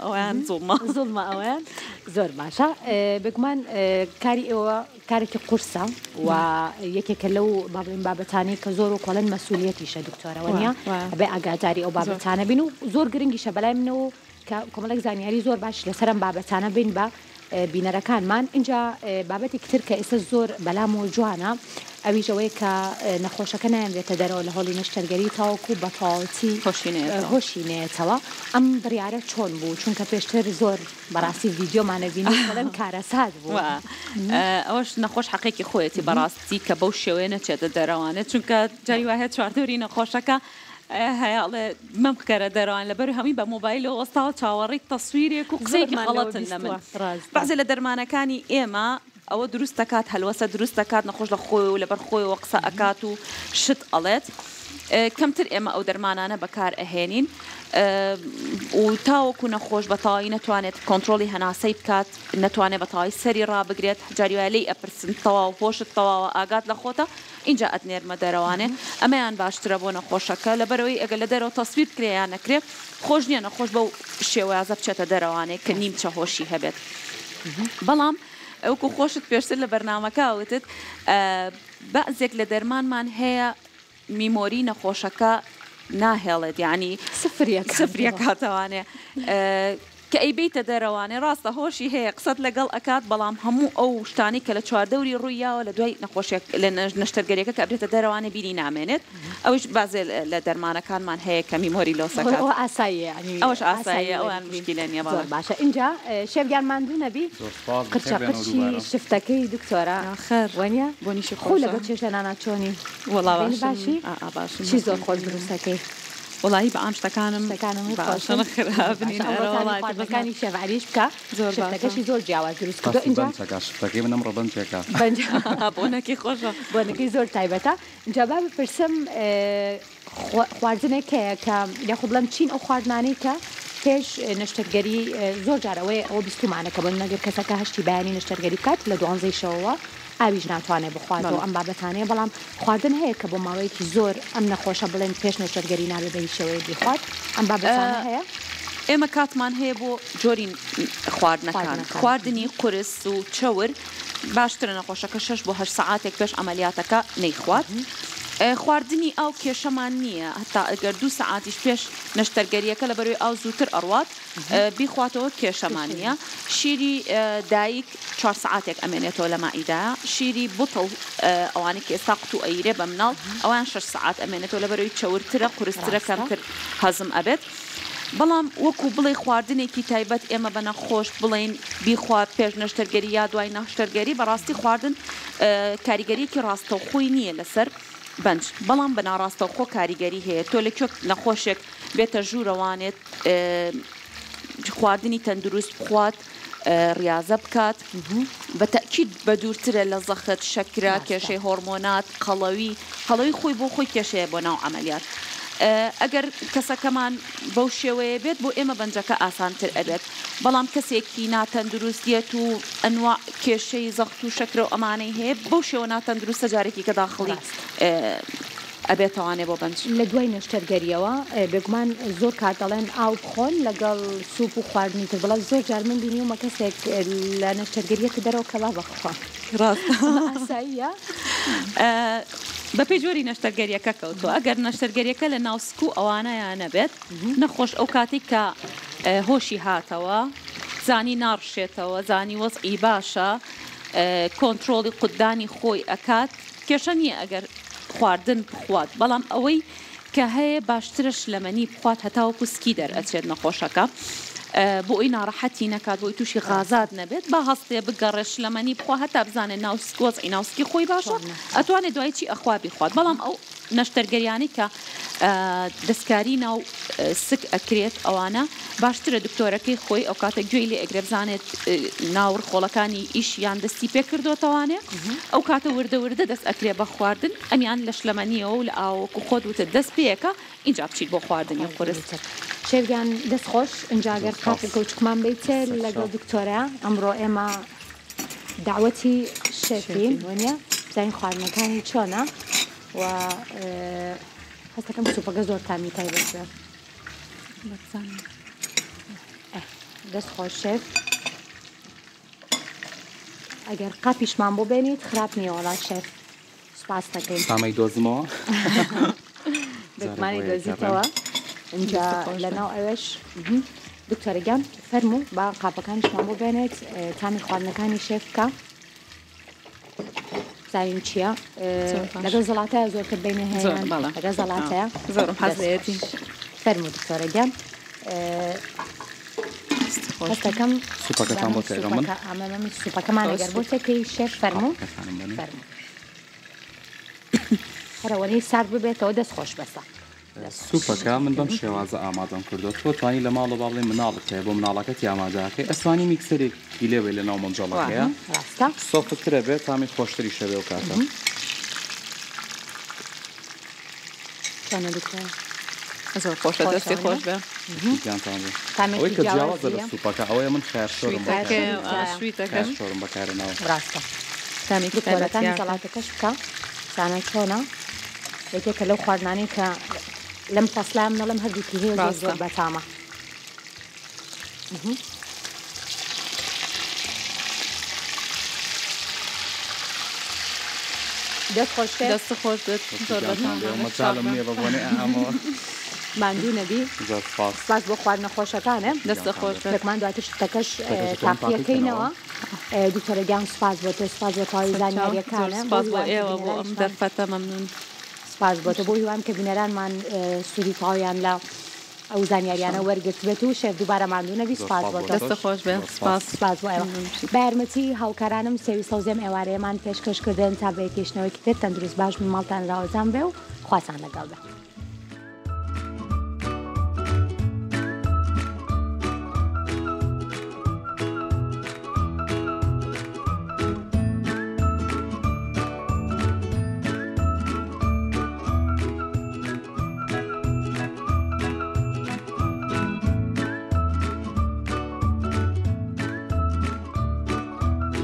ئەویان زوڵمە ئەوەیان زۆر باشە بگومان کاری ئێوە کارێکی قورسە و یەکێکە لەو بابڵین بابەتانی کە زۆر و کۆڵەن مەسئولیەتیشە دکتۆرەوە نیە بێ ئاگاداری ئەو بابەتانە بین و زۆر گرنگیشە بەلای منەوە کە کۆمەڵێک زانیاری زۆر باش لەسەرم بابەتانە بین بە بینەرەکانمان اینجا بابەتی کتر کە ئێستا زۆر بەلام و جوانە ئەویشەوەی کە نەخۆشەکە نایەنێتە دەرەوە لە هۆڵی نەشتەرگەری تاوەکو بە تەواوەتی هۆشینێتەوە ئەم بڕیارە چۆن بوو چونکە پێشتر زۆر بەڕاستی ڤیدیۆمانە بینی بەڵێن کارەسات بوو ئەوەش نەخۆش حەقێکی خۆیەتی بەڕاستی کە بەو شێوەیە نەچێتە دەرەوانێت چونکە جاری وایە چواردەوری نەخۆشەکە هەیەڵێ مەم بکەرە دەروان لەبەر هەمی بە مۆبایلەوە وەستاوە چاوەڕێی تەسویرێک و قسەیەکی خەڵەتن لە من بەعزێ لە دەرمانەکانی ئێمە ئەوە دروست دەکات هەلوەسە دروست دەکات نەخۆش لە خۆی و لەبەر خۆیەوە قسە ئەکات و شت ئەڵێت کەمتر ئێمە ئەو دەرمانانە بەکار ئەهێنین و تاوەکو نەخۆش بەتەواوی نەتوانێت کۆنتترۆلی هەناسەی بکات نەتوانێت بەتەواوی سەری ڕابگرێت جاریوای لێی ئەپرسن تەواو پۆشت تەواوە ئاگات لە خۆتە اینجا ئەتنێرمە دەرەوانێ ئەمەیان باشترە بۆ نەخۆشەکە لەبەرەوەی ئەگەر لە دەرەوە تەسویر کرێیان نەکرێت خۆش نییە نەخۆش بەو شێوازە بچێتە دەرەوانێ کە نیم چە هۆشی هەبێت بەڵام ئەوکو خۆشت پێشتر لە بەرنامەکەوتت بەعزێک لە دەرمانمان هەیە میمۆری نەخۆشەکە ناهێڵێت یعنی سفریەک هاتەوانێ کە ئەی بیتە دەرەوانێ ڕاستە هۆشی هەیە قسەت لەگەڵ ئەکات بەڵام هەموو ئەو شتانی کە لە چواردەوری ڕوویاوە لە دوای نەخۆشیێک لە نەشتەرگەریەکە کە ئەبرێتە دەرەوانێ بینی نامێنێت ئەوش بازێ لە دەرمانەکانمان هەیە کە میمۆری لۆسەکە ئەوش ئاساییە ئەویان مشکلە نییە باشە اینجا شێفگیان ماندوو نەبی قرچەقرچی شفتەکەی دکتۆرە وەنیە بۆنیشی خۆ لەگەڵ چێشەنانە چۆنی وەڵاو باشی چی زۆر خۆش دروستەکەی وڵی بە ئام شتەکانم خراپەکانی شێڤاریش بکە زۆر شتەکەشی زۆر جیاواز دروست کردو اینجا شتەکەی منم ڕەبەنجێکە بۆنەکەی خۆشە بۆنەکەی زۆر تایبەتە اینجا با بپرسم خواردنێک هەیە کە یاخۆ بڵێم چین ئەو خواردنانەی کە پێش نەشتەرگەری زۆر جارەوەی ئەوە بیستمانەکە بۆ نەگەر کەسەکە هەشتی بەیانی نەشتەرگەری بکات لە 12 شەوەوە ئاویش ناتوانێت بخواتەوە ئەم بابەتانەیە بەڵام خواردن هەیە کە بۆ ماوەیەکی زۆر ئەم نەخۆشە بڵێن پێش نەشتەرگەری نابێت بە هیچ شێوەیە بیخوات ئەم بابەتانە هەیە ئێمە کاتمان هەیە بۆ جۆری خواردنەکان خواردنی قورس و چەور باشترە نەخۆشەکە 6 بۆ 8 ساعاتێک پێش ئەمەلیاتەکە نەیخوات خواردنی ئاو کێشەمان نییە هەتا ئەگەر 2 ساعاتیش پێش نەشتەرگەریەکە لە بەروی ئاو زووتر ئەڕوات بیخواتەوە کێشەمان نییە شیری دایک 4 ساعاتێک ئەمێنێتەوە لە مائیدایە شیری بوتڵ ئەوانەی کە ئێستا قوتو ئەیرێ بە مناڵ ئەویان 6 ساعات ئەمێنێتەوە لە بەروی چەورترە قورسترە کەمتر هەزم ئەبێت بەڵام وەکو بڵێ خواردنێکی تایبەت ئێمە بە نەخۆش بڵێن بیخوات پێش نەشتەرگەری یا دوای نەشتەرگەری بەڕاستی خواردن کاریگەریەکی ڕاستەوخۆی نییە لەسەر بنج بەڵام بە ناڕاستەوخۆ کاریگەری هەیە تۆ لە کوێک نەخۆشێک بێتە ژوورەوانێت خواردنی تەندروست بخوات ریاضە بکات بە تەکید بە دوورترە لە زەخت شەکرا کێشەی هۆرمۆنات قەڵەوی خۆی بۆ خۆی کێشەیە بۆ ناو ئەمەلیات ئەگەر کەسەکەمان بەو شێوەیە بێت بۆ ئێمە بەنجەکە ئاسانتر ئەبێت بەڵام کەسێکی ناتەندروستیەت و ئەنواع کێشەی زەخت و شەکرە و ئەمانەی هەیە بەو شێوە ناتەندروستە جارێکی کە داخڵی ئەبێتەوانێ بۆ بنج لە دوای نەشتەرگەریەوە بێگومان زۆر کات دەڵێن ئاو بخۆن لەگەڵ سوپ و خواردنی تر بەڵام زۆر جار من بینی ومە کەسێک لە نەشتەرگەریەکە دەرەوە کەوا بەخوا ڕاستە بە پێی جۆری نەشتەرگەریەکە کەوتووە ئەگەر نەشتەرگەریەکە لە ناوسک و ئەوانەیان نەبێت نەخۆش ئەو کاتێک کە هۆشی هاتەوە زانی ناڕشێتەوە زانی وەزعی باشە کۆنتترۆلی قوددانی خۆی ئەکات کێشە نییە ئەگەر خواردن بخوات بەڵام ئەوەی کە هەیە باشترش لەمەنی بخوات هەتاوەکو سکی دەرئەچێت نەخۆشەکە بۆ ئەوی ناڕەحەتی نەکات بۆی تووشی غازات نەبێت با هەستێ بگەڕێش لەمەنی بخوا هەتا بزانێت ناوسکۆز ناوسکی خۆی باشە ئەتوانێت دوای چی ئەخوا بیخوات بەڵام ئەو نەشتەرگەریانی کە دەستکاری ناو سک ئەکرێت ئەوانە باشترە دکتۆرەکەی خۆی ئەو کاتە گوێی لێ ئەگرێ بزانێت ناوڕخۆڵەکانی ئیش یان دەستی پێ کردوتەوانێ ئەو کاتە وردە وردە دەست ئەکرێ بە خواردن ئەمیان لە شلەمەنیەوە و لە ئاوەکو خۆت وتە دەست پێیەکە اینجا بچیت بۆ خواردنی قورس. شێویان دەست خۆش ئەنجاگەر کاتێک گەوچکمان بیتێ لەگەڵ دکتۆرە ئەمڕۆ ئێمە داوەتی شێفین وانە بزانین خواردنەکانی چۆنە و هەستەکەم سوپەکە زۆر تامی تایبەت بێ. دەست خۆش شێف ئەگەر قاپیشمان بۆ بێنیت خراپ نییە وڵات شێف سوپاس دەکەین. سامەی دۆزمەوە دەکمانی دۆزیتەوە اینجا لەناو ئەوەش دکتۆرەگیان فەرموو با قاپەکانیشمان بۆ بێنێت تامی خواردنەکانی شێف بکە. زانین چییە لەگەڵ زەڵاتەیە زۆرتر بینە هەیە لەگەڵ زەڵاتەیە زۆرم حەزێتی فەرموو دکتۆرەگیان هەستەکەم سوپەکەتان بۆ تێگەم من ئەمە سوپەکەمان ئەگەر بۆ تێکەی شێف فەرموو هەرەوەنەی سارد ببێتەوە دەست خۆش بەسە. سوپەکە من بەم شێوازە ئامادەم کردو تۆ توانی لە ماڵە باڵێ مناڵت هەیە بۆ مناڵەکەتی ئامادەکەی ئەسوانی میکسەرێکی لێوێ لە ناو مەنجەڵەکەیە سۆفترە بێت تامی خۆشتری شەوێ و کاتە زۆر خۆشە دەستی خۆش بێ ئەوەی کە جیاوازە لە سوپەکە ئەوەیە من خێرشۆرم بەکارێناوە ڕاستە تامی دکتۆرەکانی زەڵاتەکەش بکە زانە چۆنە یەکێکە لەو خواردنانەی کە لەم فەسڵام نەڵم هەردووکی هەیە زۆر زۆر بەتامە. دەست خۆش دەست خۆش بێت زۆر مەجاڵم نییە بەبوونی ئەمەوە ماندوو نەبی سپاس بۆ خواردنە خۆشەکانێ دەستە خۆش بێکمان دواتر شتەکەش تاقیەکەینەوە دکتۆرەگیان سپاس بۆ تۆ سپاس بۆ تاوی زانیاریەکانە سپاس بۆ ئێوە بۆ ئەم دەرفەتە مەمنون سپاس بۆ تۆ بۆ هیوام کە بینەرانمان سووری تاویان لە ئەو زانیاریانە وەرگرت بێت و شێف دووبارە ماندوو نەبی سپاس بۆ تۆ دەستە خۆش بێ سپاس بۆ ئێوە بە یارمەتی هاوکارانم سێوی سەوزێم ئێوارەیەمان پێشکەشکردن تا بە یەکێشنەوەی تر تەندروست باش من ماڵتان لاوەزان بێ و خواسان لەگەڵ بێ.